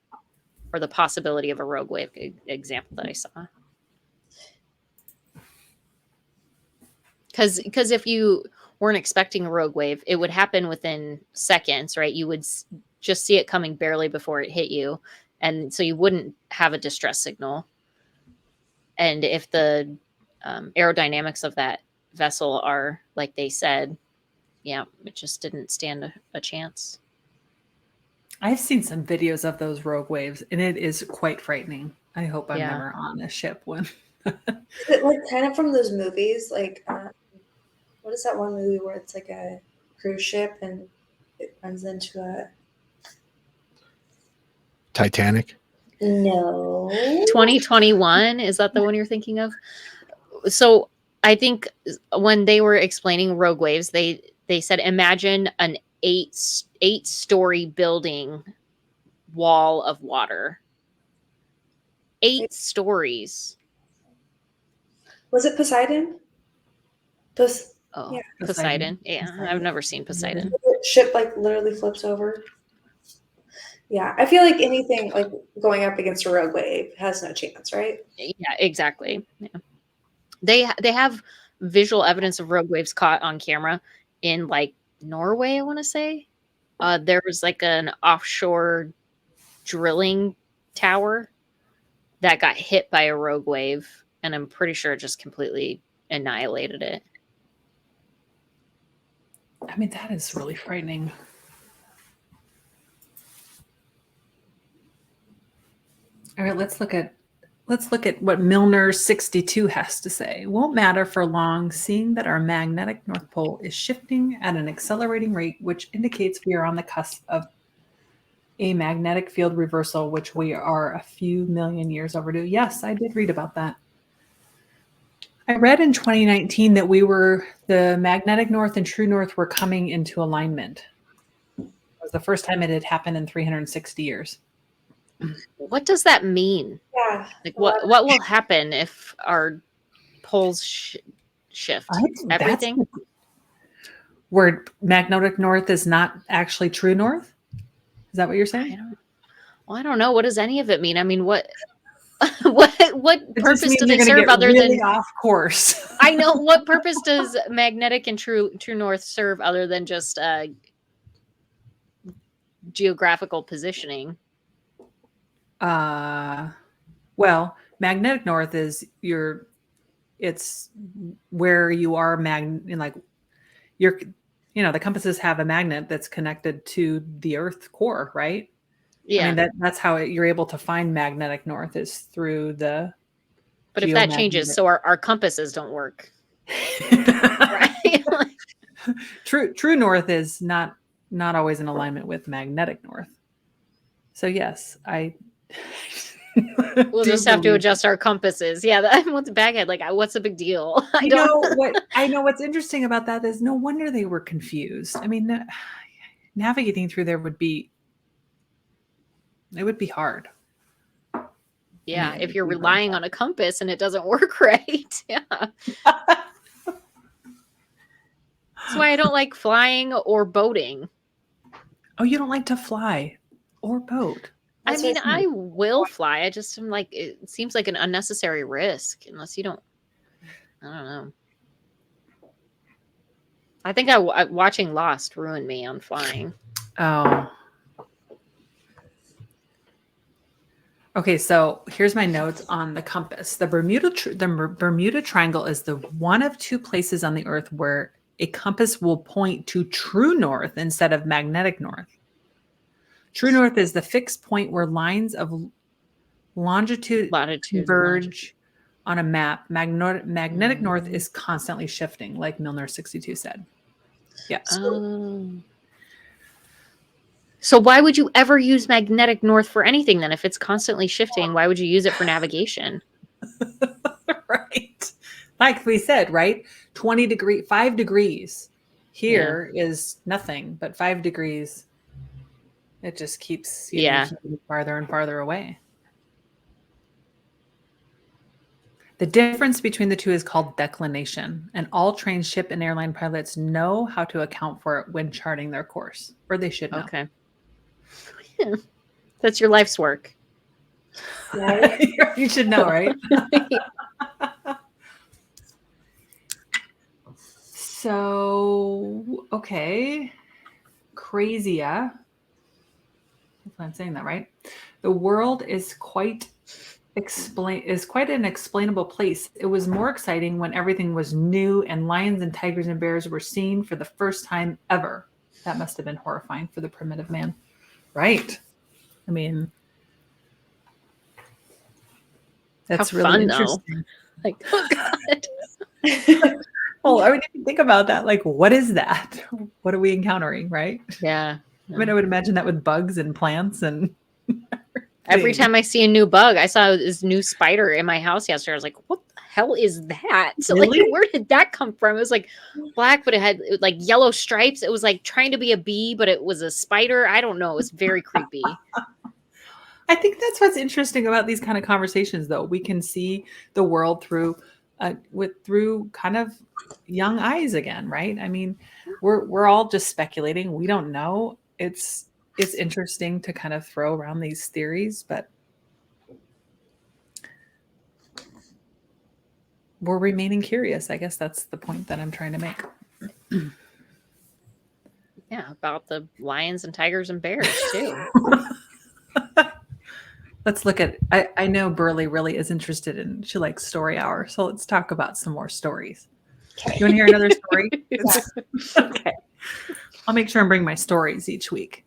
or the possibility of a rogue wave example that I saw. Because if you weren't expecting a rogue wave, it would happen within seconds, right? You would just see it coming barely before it hit you. And so you wouldn't have a distress signal. And if the aerodynamics of that vessel are like they said, yeah, it just didn't stand a chance. I've seen some videos of those rogue waves, and it is quite frightening. I hope I'm never on a ship when. Is it like kind of from those movies? Like, what is that one movie where it's like a cruise ship and it runs into a Titanic? No. 2021, is that the one you're thinking of? So I think when they were explaining rogue waves, they said imagine an eight-story building wall of water. 8 stories. Was it Poseidon? Poseidon. Yeah, I've never seen Poseidon. The ship like literally flips over. Yeah, I feel like anything like going up against a rogue wave has no chance, right? Yeah, exactly. Yeah. They have visual evidence of rogue waves caught on camera in like Norway, I want to say. There was like an offshore drilling tower that got hit by a rogue wave, and I'm pretty sure it just completely annihilated it. I mean, that is really frightening. All right, let's look at what Milner 62 has to say. Won't matter for long, seeing that our magnetic North Pole is shifting at an accelerating rate, which indicates we are on the cusp of a magnetic field reversal, which we are a few million years overdue. Yes, I did read about that. I read in 2019 that the magnetic north and true north were coming into alignment. It was the first time it had happened in 360 years. What does that mean? Yeah. Like what will happen if our poles shift? Everything? Where magnetic north is not actually true north? Is that what you're saying? I don't know. What does any of it mean? I mean, what purpose do they serve other really than off course? I know, what purpose does magnetic and true north serve other than just geographical positioning? Well, magnetic north is it's where you are like you're, the compasses have a magnet that's connected to the Earth core, right? Yeah. I mean, that's how you're able to find magnetic north is through the But if that changes, so our compasses don't work. Right? True north is not always in alignment with magnetic north. So yes, we'll just have to adjust our compasses. Yeah, what's baghead? Like, what's the big deal? I know what's interesting about that is no wonder they were confused. I mean, navigating through there would be hard. Yeah, if you're relying on a compass and it doesn't work right. Yeah. That's why I don't like flying or boating. Oh, you don't like to fly or boat? I mean, I will fly. I just am like, it seems like an unnecessary risk unless you don't. I don't know. I think watching Lost ruined me on flying. Oh. Okay, so here's my notes on the compass. The Bermuda Triangle is the one of two places on the Earth where a compass will point to true north instead of magnetic north. True north is the fixed point where lines of latitude converge on a map. Magnetic north is constantly shifting, like Milner 62 said. Yeah. So why would you ever use magnetic north for anything then? If it's constantly shifting, why would you use it for navigation? Right. Like we said, right? 5 degrees here is nothing, but 5 degrees, it just keeps farther and farther away. The difference between the two is called declination, and all trained ship and airline pilots know how to account for it when charting their course, or they should know. Okay. Yeah. That's your life's work. Right? You should know, right? So, okay. Crazia. If I'm saying that right. The world is quite an explainable place. It was more exciting when everything was new and lions and tigers and bears were seen for the first time ever. That must have been horrifying for the primitive man. Right. I mean, that's how really fun, interesting. Though. Like, oh God. Well, I mean, if you think about that, like, what is that? What are we encountering, right? Yeah. I mean, I would imagine that with bugs and plants and every time I see a new bug, I saw this new spider in my house yesterday. I was like, what the hell is that? So, really? Like, where did that come from? It was like black, but it had like yellow stripes. It was like trying to be a bee, but it was a spider. I don't know. It was very creepy. I think that's what's interesting about these kind of conversations, though. We can see the world through kind of young eyes again, right? I mean, we're all just speculating. We don't know. It's interesting to kind of throw around these theories, but we're remaining curious. I guess that's the point that I'm trying to make. Yeah, about the lions and tigers and bears too. Let's look at, I know Berly really is interested in, she likes story hour. So let's talk about some more stories. Okay. You want to hear another story? Okay. I'll make sure and bring my stories each week.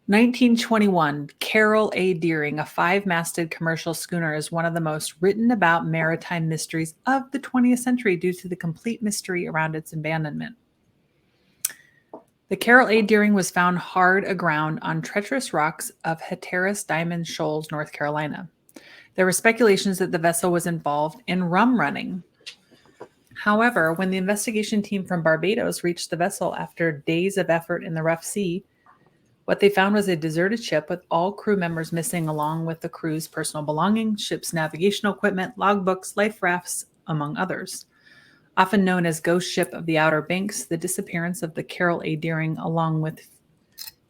1921, Carol A. Deering, a 5-masted commercial schooner, is one of the most written about maritime mysteries of the 20th century due to the complete mystery around its abandonment. The Carol A. Deering was found hard aground on treacherous rocks of Hatteras Diamond Shoals, North Carolina. There were speculations that the vessel was involved in rum running. However, when the investigation team from Barbados reached the vessel after days of effort in the rough sea, what they found was a deserted ship with all crew members missing, along with the crew's personal belongings, ship's navigational equipment, logbooks, life rafts, among others. Often known as Ghost Ship of the Outer Banks, the disappearance of the Carol A. Deering, along with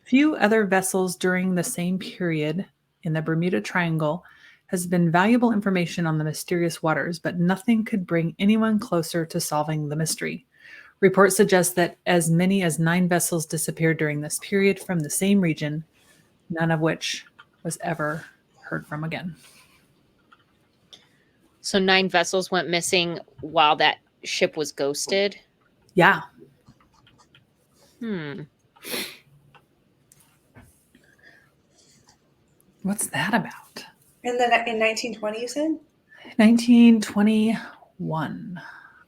few other vessels during the same period in the Bermuda Triangle, has been valuable information on the mysterious waters, but nothing could bring anyone closer to solving the mystery. Reports suggest that as many as 9 vessels disappeared during this period from the same region, none of which was ever heard from again. So 9 vessels went missing while that ship was ghosted. Yeah. What's that about? And then in 1920, you said? 1921.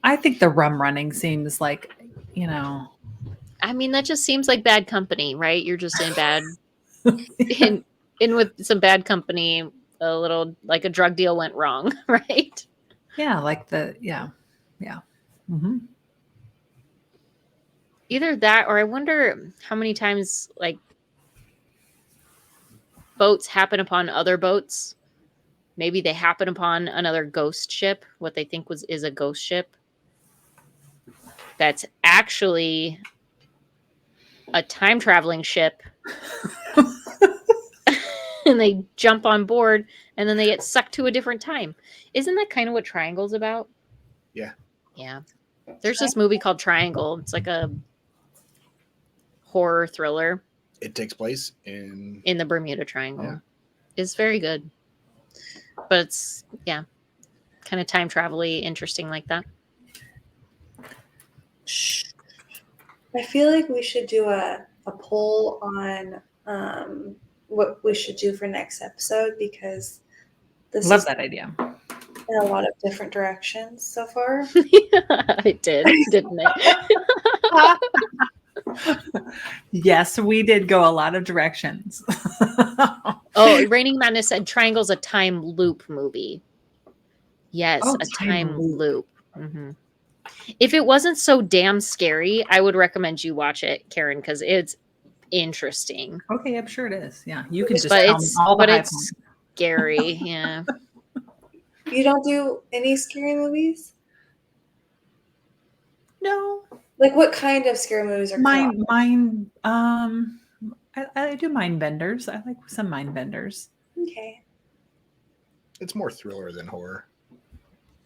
I think the rum running seems like, you know. I mean, that just seems like bad company, right? You're just in bad in with some bad company. A little like a drug deal went wrong, right? Yeah, like yeah. Mm-hmm. Either that, or I wonder how many times like boats happen upon other boats. Maybe they happen upon another ghost ship, what they think is a ghost ship. That's actually a time traveling ship. And they jump on board and then they get sucked to a different time. Isn't that kind of what Triangle's about? Yeah. Yeah. There's this movie called Triangle. It's like a horror thriller It takes place in in the Bermuda Triangle. Yeah. It's very good. But it's, yeah, kind of time travel-y, interesting like that. I feel like we should do a poll on what we should do for next episode, because this Love is that idea. in a lot of different directions so far. It did, didn't it? Yes, we did go a lot of directions. Oh, Raining Madness said Triangle's a time loop movie. Yes, Oh, a time time loop. Mm-hmm. If it wasn't so damn scary, I would recommend you watch it, Karen, because it's interesting. Okay, I'm sure it is. Yeah, you can just But tell me all the high it's points. scary. Yeah. You don't do any scary movies? No, Like, what kind of scary movies are mine. I do mind benders. I like some mind benders. Okay. It's more thriller than horror.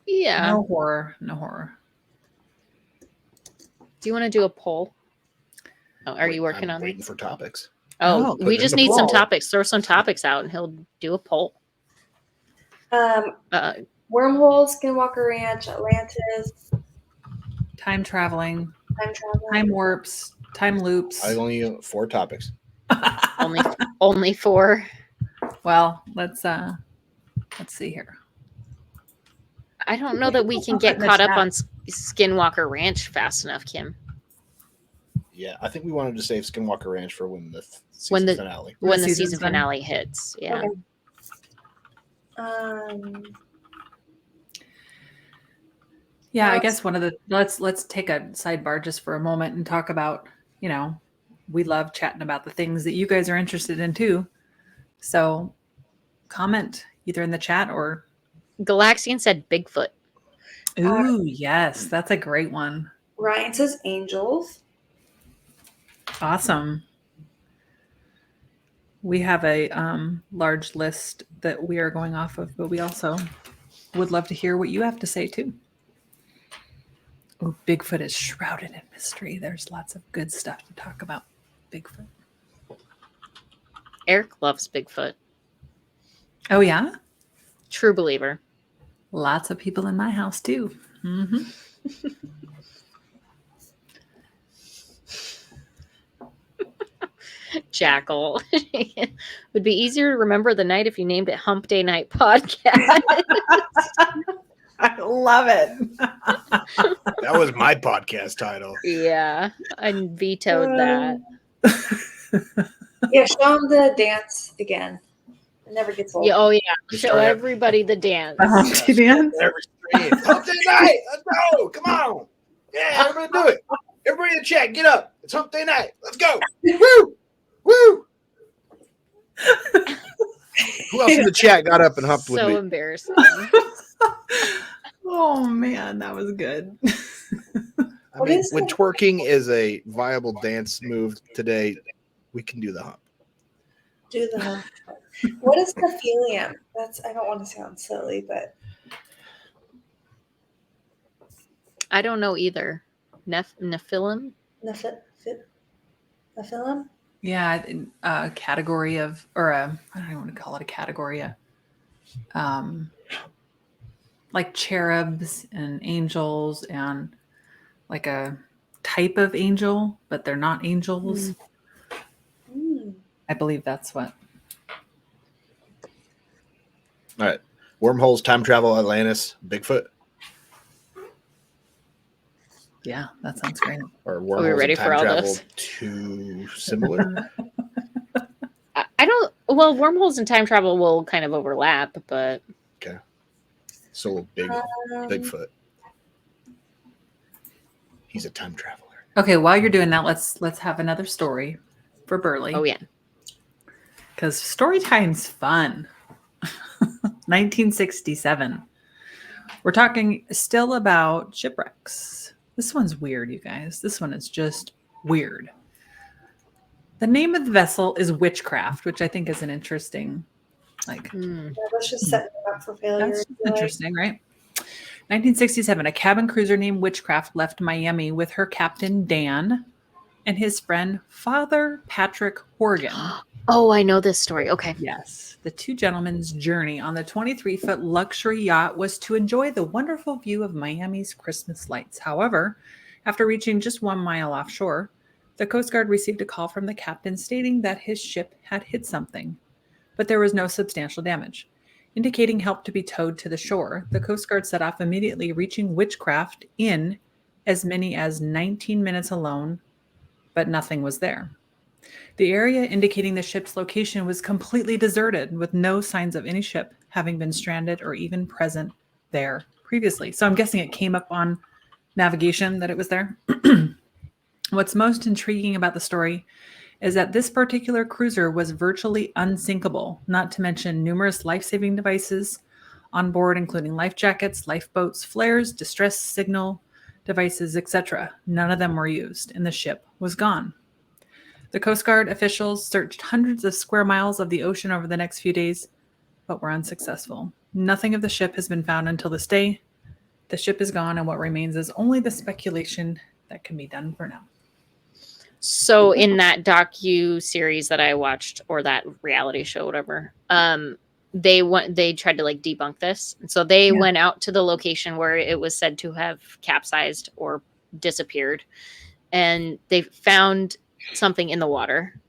Yeah. No horror. No horror. Do you want to do a poll? Oh, are you working I'm on waiting it? for topics. Oh, put we it in just the need some poll. topics. Throw some topics out and he'll do a poll. Wormhole, Skinwalker Ranch, Atlantis, Time traveling, time travel. time warps, time loops. I only 4 topics. Only 4. Well, let's see here. I don't know that we can Put get in the caught up chat. on Skinwalker Ranch fast enough, Kim. Yeah, I think we wanted to save Skinwalker Ranch for when the When season finale. When the season's season done. finale hits. Yeah. Okay. Yeah, I guess one of the let's take a sidebar just for a moment and talk about, we love chatting about the things that you guys are interested in too. So comment either in the chat or Galaxian said Bigfoot. ooh, yes, that's a great one. Ryan says angels. Awesome. We have a large list that we are going off of, but we also would love to hear what you have to say too. Oh, Bigfoot is shrouded in mystery. There's lots of good stuff to talk about Bigfoot. Eric loves Bigfoot. Oh, yeah? True believer. Lots of people in my house too. Mm-hmm. Jackal. Would be easier to remember the night if you named it Hump Day Night Podcast. I love it. That was my podcast title. Yeah, I vetoed that. Yeah, show them the dance again. It never gets old. Yeah, oh yeah. Just Show start it. everybody the dance. Humpty dance. Every stream. Hump Day night. Let's go. Come on. Yeah, everybody do it. Everybody in the chat, get up. It's Hump Day night. Let's go. Woo! Woo! Who else in the chat got up and humped with So me? embarrassing. Oh man, that was good. I mean, when twerking is a viable dance move today, we can do the hump. Do the hump. What is nephilium? I don't want to sound silly, but I don't know either. Nephilim? nephilium? Yeah, a category of, or I don't even want to call it a category. like cherubs and angels and like a type of angel, but they're not angels. I believe that's what. All right. Wormholes, time travel, Atlantis, Bigfoot. Yeah, that sounds great. Or wormholes ready and for time all travel this? too similar. I don't. Well, wormholes and time travel will kind of overlap, but Okay. So Bigfoot. He's a time traveler. Okay, while you're doing that, let's have another story for Berly. oh yeah. Because story time's fun. 1967. We're talking still about shipwrecks. This one's weird, you guys. This one is just weird. The name of the vessel is Witchcraft, which I think is an interesting, like, Yeah, let's just set them up for failure. that's interesting, right? 1967, a cabin cruiser named Witchcraft left Miami with her captain, Dan, and his friend, Father Patrick Horgan. Oh, I know this story. Okay. Yes. The two gentlemen's journey on the 23-foot luxury yacht was to enjoy the wonderful view of Miami's Christmas lights. However, after reaching just 1 mile offshore, the Coast Guard received a call from the captain stating that his ship had hit something, but there was no substantial damage. Indicating help to be towed to the shore, the Coast Guard set off immediately, reaching Witchcraft in as many as 19 minutes alone, but nothing was there. The area indicating the ship's location was completely deserted, with no signs of any ship having been stranded or even present there previously. So I'm guessing it came up on navigation that it was there. What's most intriguing about the story is that this particular cruiser was virtually unsinkable, not to mention numerous life-saving devices on board, including life jackets, lifeboats, flares, distress signal devices, etc. None of them were used, and the ship was gone. The Coast Guard officials searched hundreds of square miles of the ocean over the next few days, but were unsuccessful. Nothing of the ship has been found until this day. The ship is gone, and what remains is only the speculation that can be done for now. So in that docu-series that I watched, or that reality show, whatever, they tried to like debunk this. And so they went out to the location where it was said to have capsized or disappeared, and they found something in the water.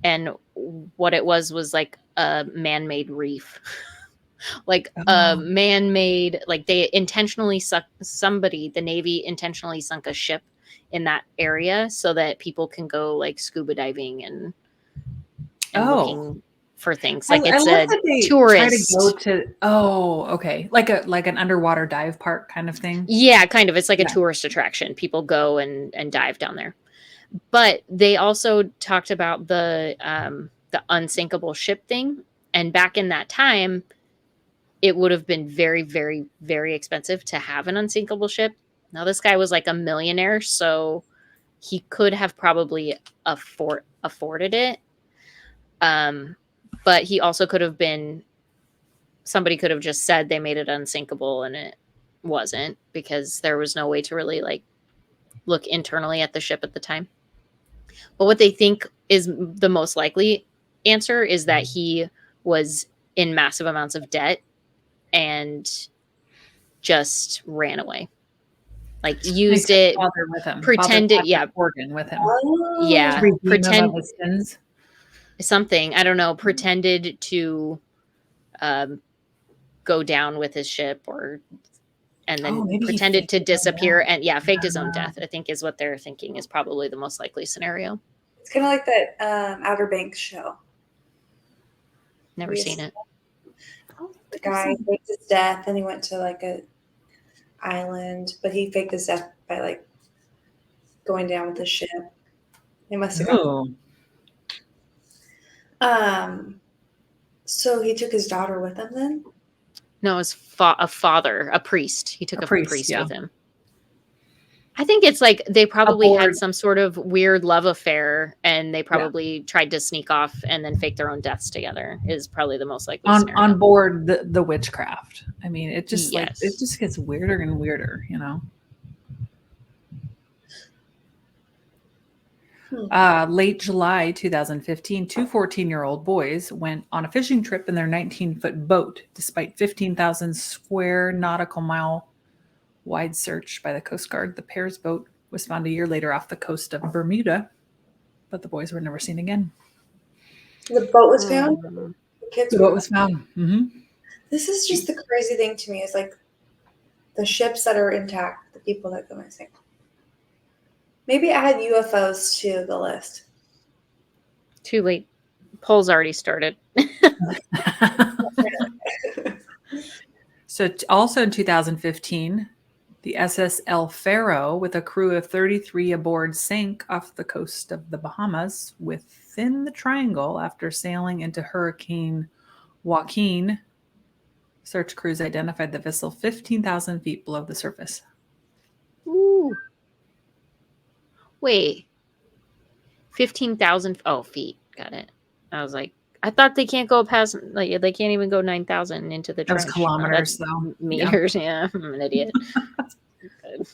And what it was like a man-made reef. Like a man-made, like they intentionally the Navy intentionally sunk a ship in that area so that people can go like scuba diving and looking for things. Like it's a tourist. Try to go to, okay, like an underwater dive park kind of thing. Yeah, kind of. It's like a tourist attraction. People go and dive down there. But they also talked about the unsinkable ship thing, and back in that time, it would have been very, very, very expensive to have an unsinkable ship. Now, this guy was like a millionaire, so he could have probably afforded it. But he also could have been, somebody could have just said they made it unsinkable and it wasn't, because there was no way to really like look internally at the ship at the time. But what they think is the most likely answer is that he was in massive amounts of debt and just ran away. Like used it, with him. pretended, Organ with him. Pretend something. I don't know. Pretended to go down with his ship, and then pretended to disappear and faked his own death. I think is what they're thinking is probably the most likely scenario. It's kind of like that Outer Banks show. Never seen it. The guy faked his death and he went to like a island, but he faked his death by like going down with the ship. They must have gone. So he took his daughter with him then? No, it was a father, a priest. He took a priest with him. I think it's like they probably had some sort of weird love affair, and they probably tried to sneak off and then fake their own deaths together. Is probably the most likely scenario. On board the Witchcraft. I mean, it just it just gets weirder and weirder, you know. Late July 2015, two 14-year-old boys went on a fishing trip in their 19-foot boat. Despite 15,000 square nautical mile wide search by the Coast Guard, the pair's boat was found a year later off the coast of Bermuda, but the boys were never seen again. The boat was found. Um, The kids The were. boat was found. This is just the crazy thing to me is like the ships that are intact, the people that go missing. Maybe add UFOs to the list. Too late. Polls already started. So also in 2015, the SS El Faro with a crew of 33 aboard sank off the coast of the Bahamas within the triangle after sailing into Hurricane Joaquin. Search crews identified the vessel 15,000 feet below the surface. Ooh. Wait. 15,000 feet. Got it. I was like, I thought they can't go past, like, they can't even go 9,000 into the That was trench. kilometers, That's though. meters. Yeah, I'm an idiot. Good.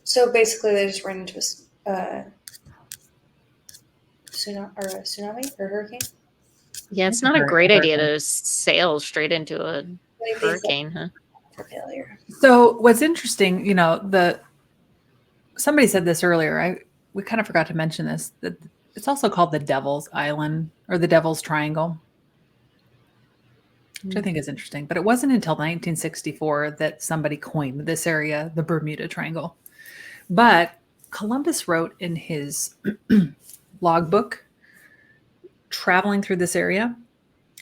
So basically, they just ran into a tsunami or hurricane. Yeah, it's not a great idea to sail straight into a hurricane, huh? For failure. So what's interesting, somebody said this earlier. We kind of forgot to mention this, that it's also called the Devil's Island or the Devil's Triangle, which I think is interesting. But it wasn't until 1964 that somebody coined this area the Bermuda Triangle. But Columbus wrote in his logbook, traveling through this area,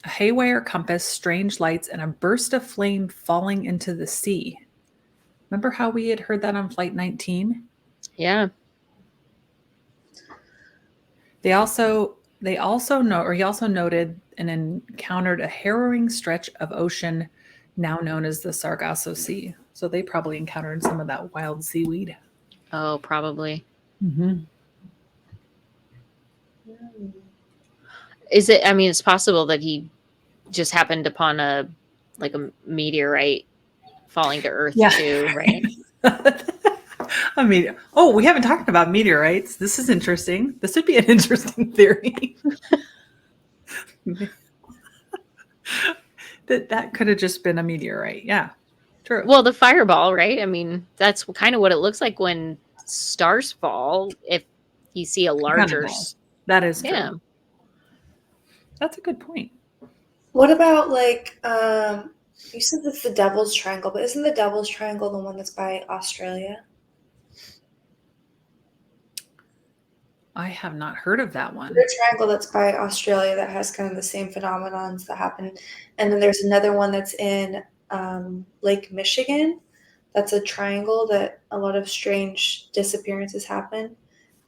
a haywire compass, strange lights, and a burst of flame falling into the sea. Remember how we had heard that on Flight 19? Yeah. He also noted and encountered a harrowing stretch of ocean now known as the Sargasso Sea. So they probably encountered some of that wild seaweed. Oh, probably. Mm-hmm. Is it? I mean, it's possible that he just happened upon a meteorite falling to Earth too, right? I mean, we haven't talked about meteorites. This is interesting. This would be an interesting theory. that could have just been a meteorite. Yeah, true. Well, the fireball, right? I mean, that's kind of what it looks like when stars fall. If you see a larger, that is true. Yeah. That's a good point. What about you said that's the Devil's Triangle, but isn't the Devil's Triangle the one that's by Australia? I have not heard of that one. The triangle that's by Australia that has kind of the same phenomenons that happen. And then there's another one that's in Lake Michigan. That's a triangle that a lot of strange disappearances happen.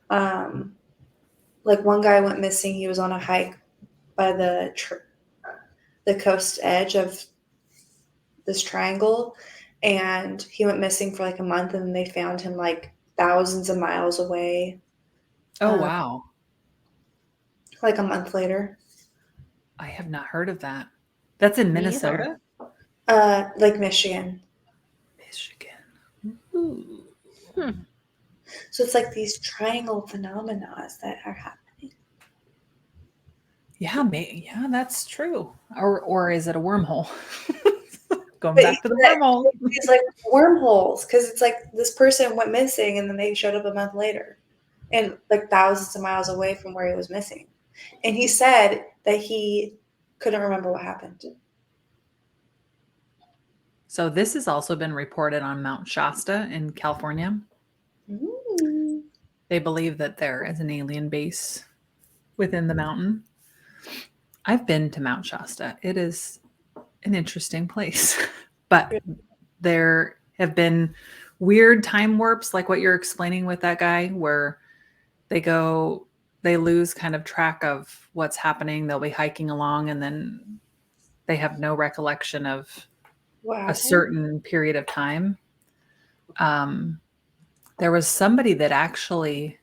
Like one guy went missing. He was on a hike by the coast edge of this triangle, and he went missing for like a month, and then they found him like thousands of miles away. Oh, wow. Like a month later. I have not heard of that. That's in Minnesota? Like Michigan. Ooh. So it's like these triangle phenomena that are happening. Yeah, that's true. Or is it a wormhole? Going back to the wormhole. It's like wormholes, because it's like this person went missing and then they showed up a month later and like thousands of miles away from where he was missing. And he said that he couldn't remember what happened. So this has also been reported on Mount Shasta in California. Ooh. They believe that there is an alien base within the mountain. I've been to Mount Shasta. It is an interesting place, but there have been weird time warps like what you're explaining with that guy, where they lose kind of track of what's happening. They'll be hiking along and then they have no recollection of a certain period of time. There was somebody that actually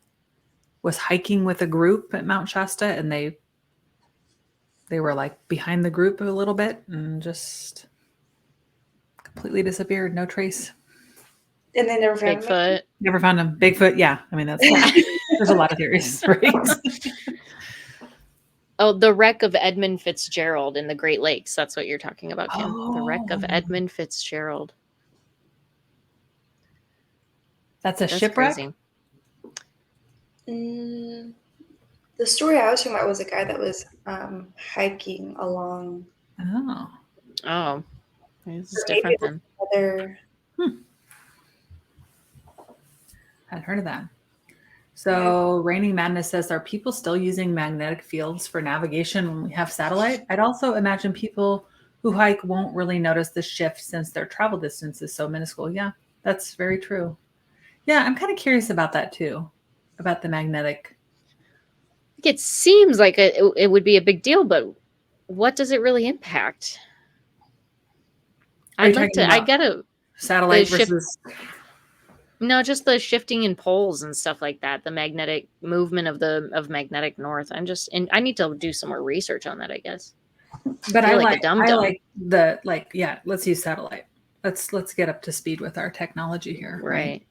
was hiking with a group at Mount Shasta, and they were like behind the group a little bit and just completely disappeared. No trace. And they never found him. Bigfoot. Never found him. Bigfoot. Yeah. I mean, that's there's a lot of theories, right? Oh, the wreck of Edmund Fitzgerald in the Great Lakes. That's what you're talking about, Kim. The wreck of Oh. Edmund Fitzgerald. That's a That's shipwreck. crazy. The story I was talking about was a guy that was hiking along. Oh. Oh, this is Or maybe different it was then. Other. Hadn't heard of that. So Raining Madness says, are people still using magnetic fields for navigation when we have satellite? I'd also imagine people who hike won't really notice the shift since their travel distance is so minuscule. Yeah, that's very true. Yeah, I'm kind of curious about that too, about the magnetic. It seems like it would be a big deal, but what does it really impact? Are you I'd like talking to. I about gotta. satellite the shift- versus. No, just the shifting in poles and stuff like that. The magnetic movement of magnetic north. I need to do some more research on that, I guess. But I I feel like a like dum-dum. yeah. Let's use satellite. Let's get up to speed with our technology here, right?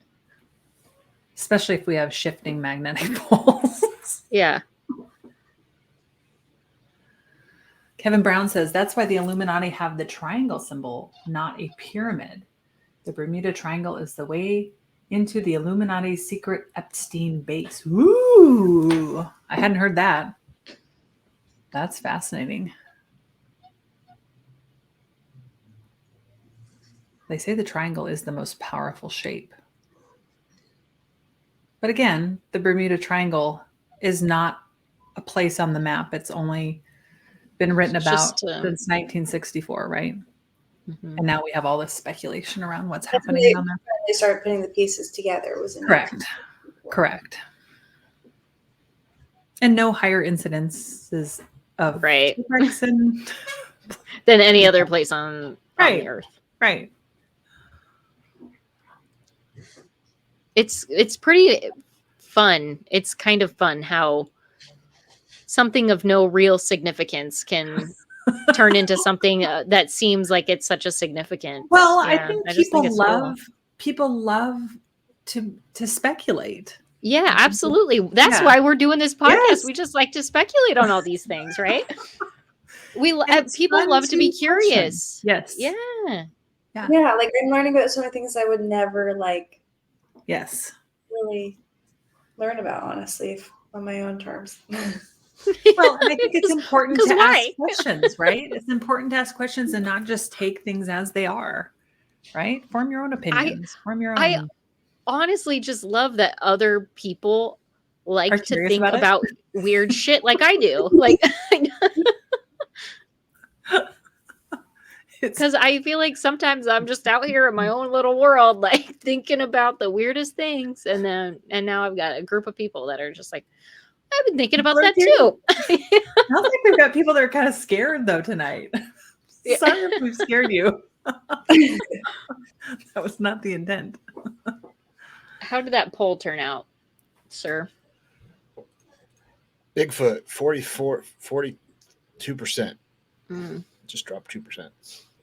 Especially if we have shifting magnetic poles. Yeah. Kevin Brown says that's why the Illuminati have the triangle symbol, not a pyramid. The Bermuda Triangle is the way into the Illuminati's secret Epstein base. Ooh, I hadn't heard that. That's fascinating. They say the triangle is the most powerful shape. But again, the Bermuda Triangle is not a place on the map. It's only been written about since 1964, right? Mm-hmm. And now we have all this speculation around what's happening on there. They started putting the pieces together. It was correct. And no higher incidences of shipwrecks than any other place on the earth. Right. It's pretty fun. It's kind of fun how something of no real significance can turn into something that seems like it's such a significant. Well, I think people love to speculate. Yeah, absolutely. That's why we're doing this podcast. Yes. We just like to speculate on all these things, right? People love to be curious. Yes. Yeah. Like I'm learning about so many things I would never really learn about, honestly, on my own terms. Well, and I think it's important to ask questions, right? It's important to ask questions and not just take things as they are, right? Form your own opinions. I honestly just love that other people like to think about weird shit like I do. Like, because I feel like sometimes I'm just out here in my own little world, like thinking about the weirdest things, and now I've got a group of people that are just like, I've been thinking about that too. Sounds like we've got people that are kind of scared though tonight. Sorry if we've scared you. That was not the intent. How did that poll turn out, sir? Bigfoot, 42%. Just dropped 2%.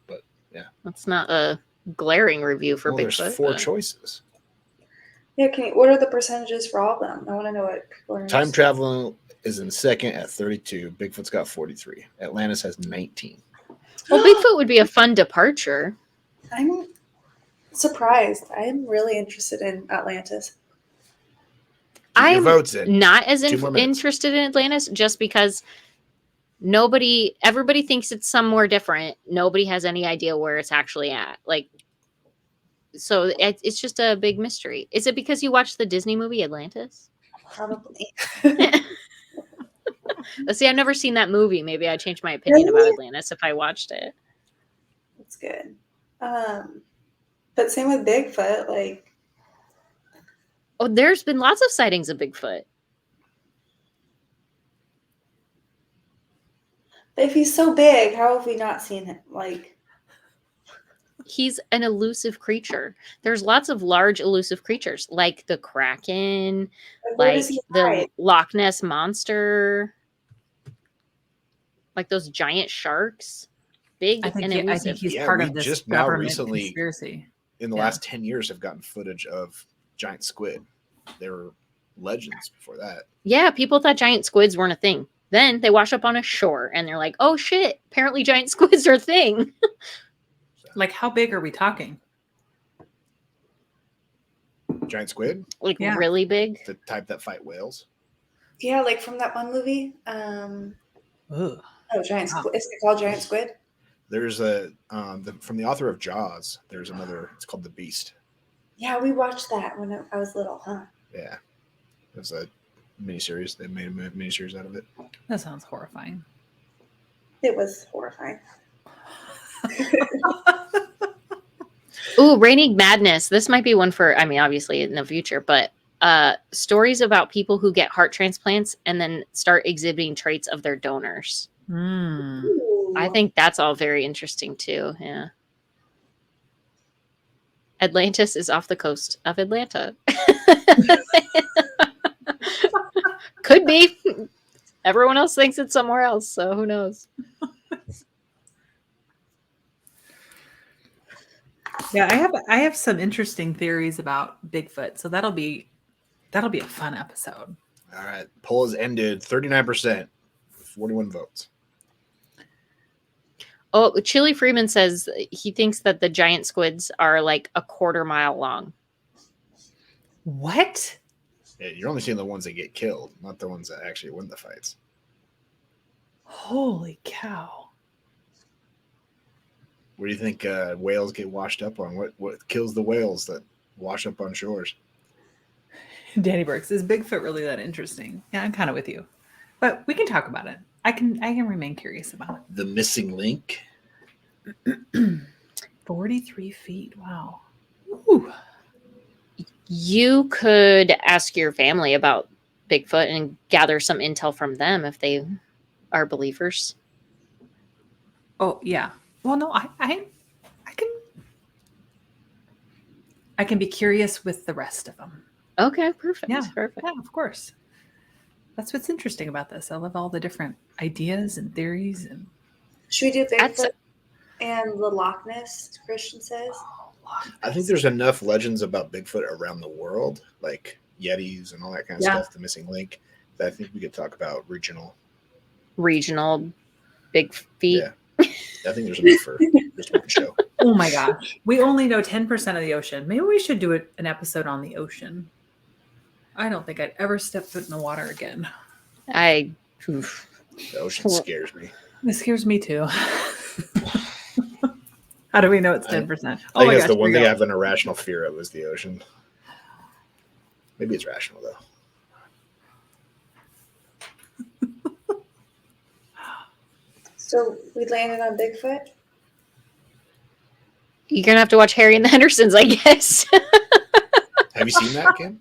But yeah. That's not a glaring review for Bigfoot. There's 4 choices. Yeah, what are the percentages for all of them? I want to know what people are Time travel is in second at 32. Bigfoot's got 43. Atlantis has 19. Well, Bigfoot would be a fun departure. I'm surprised. I am really interested in Atlantis. I'm not as interested in Atlantis just because everybody thinks it's somewhere different. Nobody has any idea where it's actually at. Like, so it's just a big mystery. Is it because you watched the Disney movie Atlantis? Probably. See, I've never seen that movie. Maybe I'd change my opinion about Atlantis if I watched it. That's good. But same with Bigfoot, like. Oh, there's been lots of sightings of Bigfoot. If he's so big, how have we not seen him? Like, he's an elusive creature. There's lots of large elusive creatures, like the Kraken, like the Loch Ness Monster, like those giant sharks. Big and elusive. I think he's part of this just government recently conspiracy. in the last 10 years have gotten footage of giant squid. They were legends before that. Yeah, people thought giant squids weren't a thing. Then they wash up on a shore and they're like, oh shit, apparently giant squids are a thing. Like, how big are we talking? Giant squid? Like Yeah. really big. The type that fight whales. Yeah, like from that one movie. Ugh. Giant Wow. squid. Is it called Giant Squid? There's a from the author of Jaws. There's another. It's called The Beast. Yeah, we watched that when I was little, huh? Yeah, it was a miniseries. They made a miniseries out of it. That sounds horrifying. It was horrifying. Ooh, Raining Madness. This might be one for, I mean, obviously in the future, but stories about people who get heart transplants and then start exhibiting traits of their donors. Mm. Ooh. I think that's all very interesting too. Yeah. Atlantis is off the coast of Atlanta. Could be. Everyone else thinks it's somewhere else, so who knows? Yeah, I have some interesting theories about Bigfoot, so that'll be a fun episode. All right, poll has ended. 39%, 41 votes. Oh, Chili Freeman says he thinks that the giant squids are like a quarter mile long. What? Yeah, you're only seeing the ones that get killed, not the ones that actually win the fights. Holy cow. What do you think whales get washed up on? What kills the whales that wash up on shores? Danny Burks, is Bigfoot really that interesting? Yeah, I'm kind of with you. But we can talk about it. I can remain curious about The missing link. it. 43 feet. Wow. Ooh. You could ask your family about Bigfoot and gather some intel from them if they are believers. Oh, yeah. Well, no, I can be curious with the rest of them. Okay, perfect. Yeah. Perfect. Yeah, of course. That's what's interesting about this. I love all the different ideas and theories. And Should we do That's- Bigfoot and the Loch Ness, Christian says? I think there's enough legends about Bigfoot around the world, like Yetis and all that kind of Yeah. stuff, the missing link, that I think we could talk about regional. Big feet. Yeah. I think there's enough for just one show. Oh my gosh. We only know 10% of the ocean. Maybe we should do an episode on the ocean. I don't think I'd ever step foot in the water again. Oof. The ocean scares me. It scares me too. How do we know it's 10%? I Oh think my that's gosh, the one here thing we I go. have an irrational fear of is the ocean. Maybe it's rational though. So we landed on Bigfoot? You're gonna have to watch Harry and the Hendersons, I guess. Have you seen that, Kim?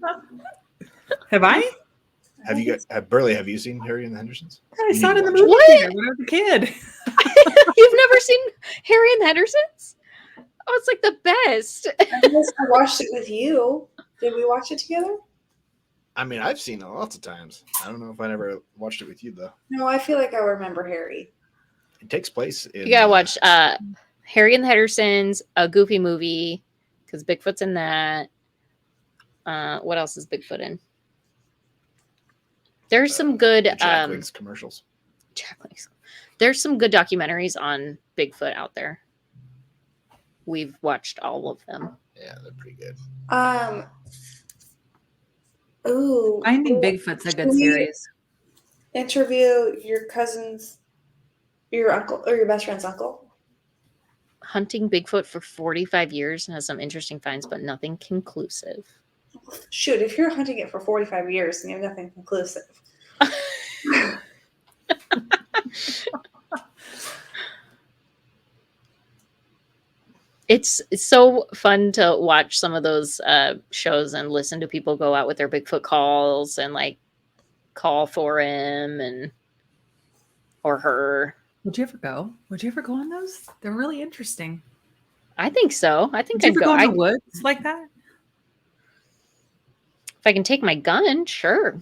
Have I? Have you got Burley? Have you seen Harry and the Hendersons? I You saw it need in the to watch movie What? theater when I was a kid. You've never seen Harry and the Hendersons? Oh, it's like the best. I watched it with you. Did we watch it together? I mean, I've seen it lots of times. I don't know if I never watched it with you though. No, I feel like I remember Harry. It takes place in. You gotta watch Harry and the Hendersons, a Goofy movie, because Bigfoot's in that. What else is Bigfoot in? There's some good Jack Link's commercials. There's some good documentaries on Bigfoot out there. We've watched all of them. Yeah, they're pretty good. Ooh. Finding Bigfoot's a good Can we series. interview your cousin's, your uncle, or your best friend's uncle? Hunting Bigfoot for 45 years and has some interesting finds, but nothing conclusive. Shoot, if you're hunting it for 45 years and you have nothing conclusive. It's so fun to watch some of those shows and listen to people go out with their Bigfoot calls and like call for him and or her. Would you ever go? Would you ever go on those? They're really interesting. I think so. I think Would you I'd ever go. go in the woods like that? If I can take my gun, sure.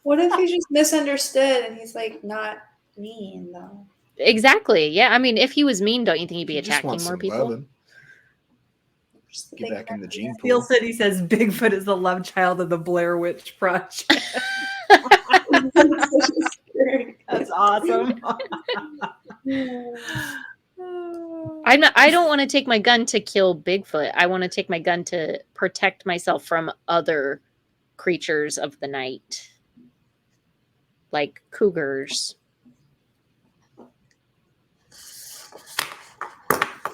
What if he just misunderstood and he's like not mean though? Exactly. Yeah. I mean, if he was mean, don't you think he'd be You just attacking want more some people? loving. Just the Get big back in the gene Steel pool. City says Bigfoot is the love child of the Blair Witch Project. That's awesome. I don't want to take my gun to kill Bigfoot. I want to take my gun to protect myself from other creatures of the night, like cougars.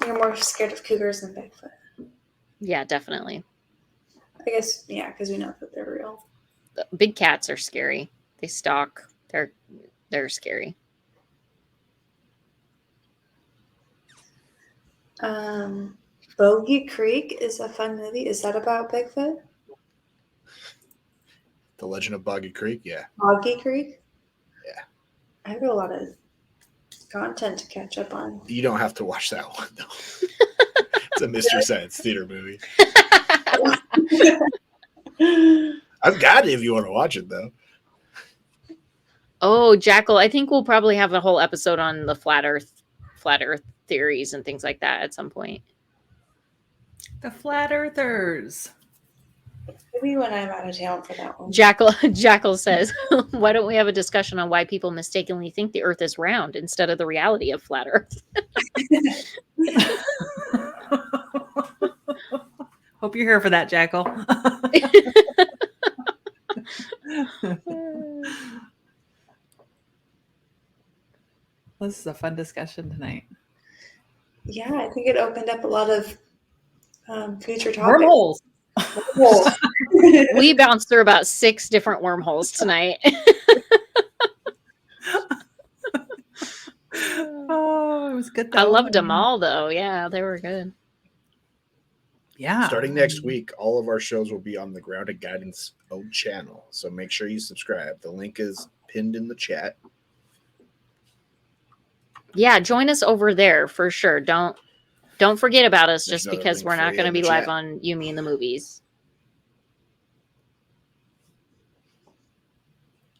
You're more scared of cougars than Bigfoot. Yeah, definitely. I guess, yeah, because we know that they're real. Big cats are scary. They stalk. They're scary. Bogey Creek is a fun movie. Is that about Bigfoot? The Legend of Boggy Creek. Yeah. Boggy Creek? Yeah. I have a lot of content to catch up on. You don't have to watch that one though. It's a Mystery Science Theater movie. I've got it if you want to watch it though. Oh, Jackal, I think we'll probably have a whole episode on the flat Earth theories and things like that at some point. The Flat Earthers. Maybe when I'm out of town for that one. Jackal says, why don't we have a discussion on why people mistakenly think the Earth is round instead of the reality of flat Earth? Hope you're here for that, Jackal. This is a fun discussion tonight. Yeah, I think it opened up a lot of future topics. Wormholes. We bounced through about 6 different wormholes tonight. Oh, it was good though. I loved them all, though. Yeah, they were good. Yeah. Starting next week, all of our shows will be on the Grounded Guidance own channel. So make sure you subscribe. The link is pinned in the chat. Yeah, join us over there for sure. Don't forget about us There's just another because link we're for not you going to in be the live chat. on You, Me, and the Movies.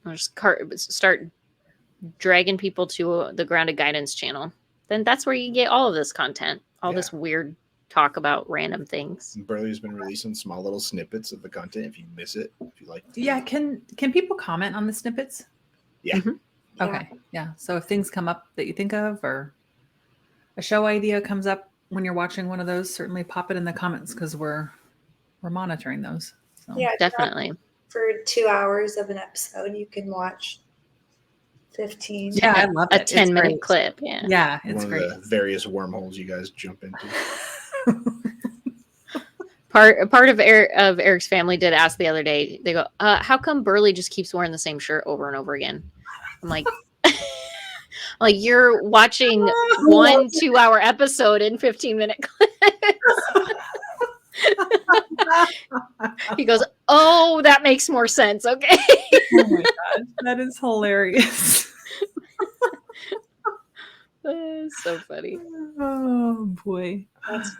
I'll just start dragging people to the Grounded Guidance channel. Then that's where you get all of this content, all this weird talk about random things. Burley's been releasing small little snippets of the content. If you miss it, if you like, Yeah, can people comment on the snippets? Yeah. Mhm. Okay. Yeah. So if things come up that you think of or a show idea comes up when you're watching one of those, certainly pop it in the comments because we're monitoring those. So. Yeah, Definitely. for 2 hours of an episode, you can watch 15. Yeah, I love A it. It's 10-minute great. clip. Yeah. Yeah, it's one great. of the various wormholes you guys jump into. Part of Eric's family did ask the other day. They go, "How come Burly just keeps wearing the same shirt over and over again?" I'm like, like you're watching 1 2-hour episode in 15-minute clips. He goes, "Oh, that makes more sense." Okay. Oh my god, that is hilarious. That's so funny. Oh boy. That's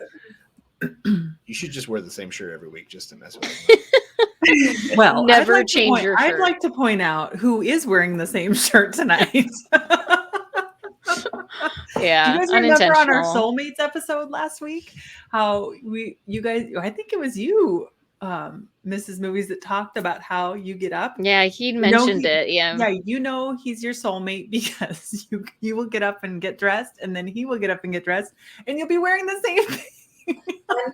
You should just wear the same shirt every week just to mess with them. Well, Never change your I'd shirt. like to point out who is wearing the same shirt tonight. Yeah, Do you guys remember on our unintentional. Soulmates episode last week how you guys, I think it was you, Mrs. Movies, that talked about how you get up. Yeah, he mentioned it. Yeah. Yeah, you know he's your soulmate because you will get up and get dressed, and then he will get up and get dressed, and you'll be wearing the same thing.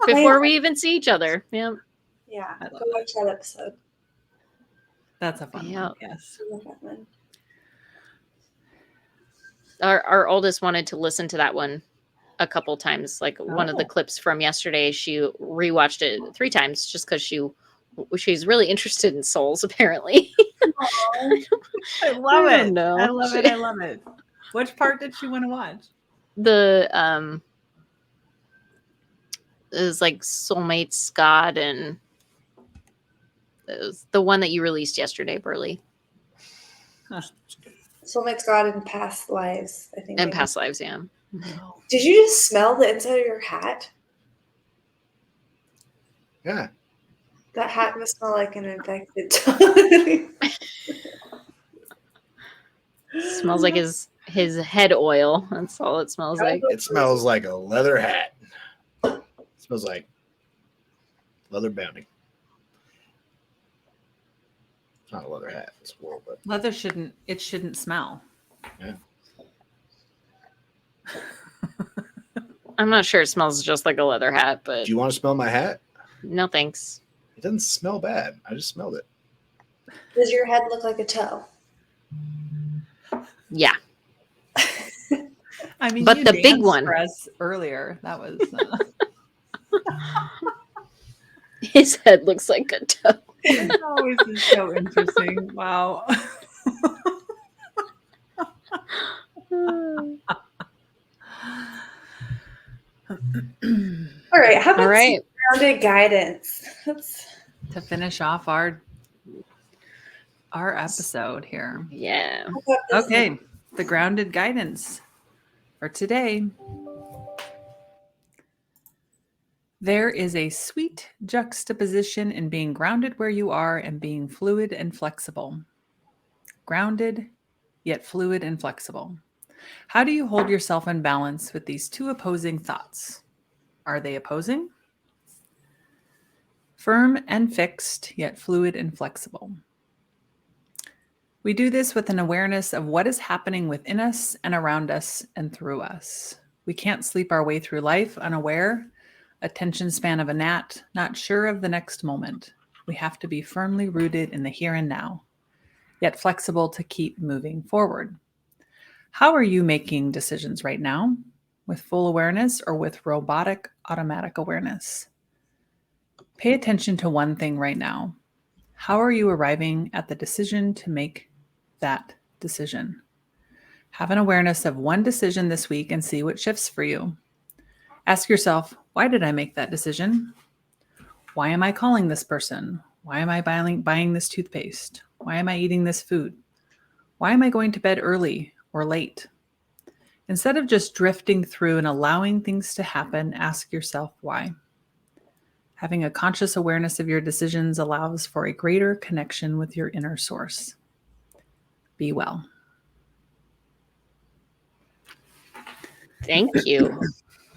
Before we even see each other. Yeah. Yeah, I go love watch that episode. That's a fun Yeah. one. Yes. I love that one. Our oldest wanted to listen to that one a couple times. Like one of the Oh. clips from yesterday, she rewatched it 3 times just because she's really interested in souls, apparently. I love I it. don't know. I love it. I love it. Which part did she want to watch? The it was like Soulmates, God, and it was the one that you released yesterday, Burly, Soulmates God in past lives, I think. and maybe. Past Lives. Yeah. Did you just smell the inside of your hat? Yeah. That hat must smell like an infected tongue. Smells like his head oil. That's all it smells like. It smells like a leather hat. It smells like Leather bounty. It's not a leather hat. It's wool, but Leather shouldn't smell. yeah. I'm not sure it smells just like a leather hat, but Do you want to smell my hat? no thanks. It doesn't smell bad. I just smelled it. Does your head look like a toe? Yeah. I mean, But you the big danced one. for us earlier. That was His head looks like a toe. always is so interesting. Wow. All right. How about All right. some grounded guidance? To finish off our episode here. Yeah. How about this Okay, the grounded guidance for today. There is a sweet juxtaposition in being grounded where you are and being fluid and flexible. Grounded, yet fluid and flexible. How do you hold yourself in balance with these two opposing thoughts? Are they opposing? Firm and fixed, yet fluid and flexible. We do this with an awareness of what is happening within us and around us and through us. We can't sleep our way through life unaware, attention span of a gnat, not sure of the next moment. We have to be firmly rooted in the here and now, yet flexible to keep moving forward. How are you making decisions right now? With full awareness or with robotic, automatic awareness? Pay attention to one thing right now. How are you arriving at the decision to make that decision? Have an awareness of one decision this week and see what shifts for you. Ask yourself, why did I make that decision? Why am I calling this person? Why am I buying this toothpaste? Why am I eating this food? Why am I going to bed early or late? Instead of just drifting through and allowing things to happen, ask yourself why. Having a conscious awareness of your decisions allows for a greater connection with your inner source. Be well. Thank you.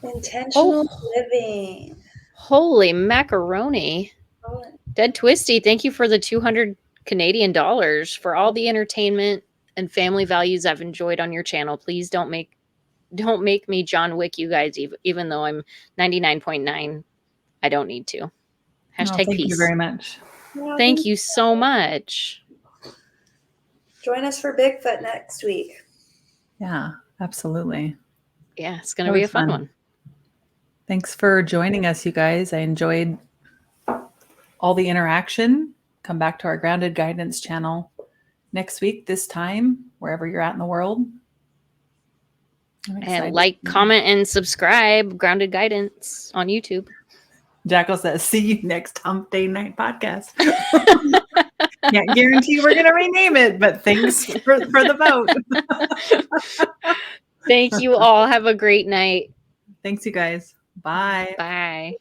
intentional living? Holy macaroni. Oh, Dead Twisty, thank you for the 200 Canadian dollars for all the entertainment and family values I've enjoyed on your channel. Please don't make me John Wick you guys, even though I'm 99.9. I don't need to. Hashtag Thank peace. you very much. no, Thank you so much. Join us for Bigfoot next week. Yeah, absolutely. Yeah, it's going to That be a was fun fun. one. Thanks for joining us, you guys. I enjoyed all the interaction. Come back to our Grounded Guidance channel next week, this time, wherever you're at in the world. I'm excited. And like, comment, and subscribe. Grounded Guidance on YouTube. Jackal says, see you next Hump Day Night podcast. Can't guarantee we're going to rename it, but thanks for the vote. Thank you all. Have a great night. Thanks, you guys. Bye. Bye.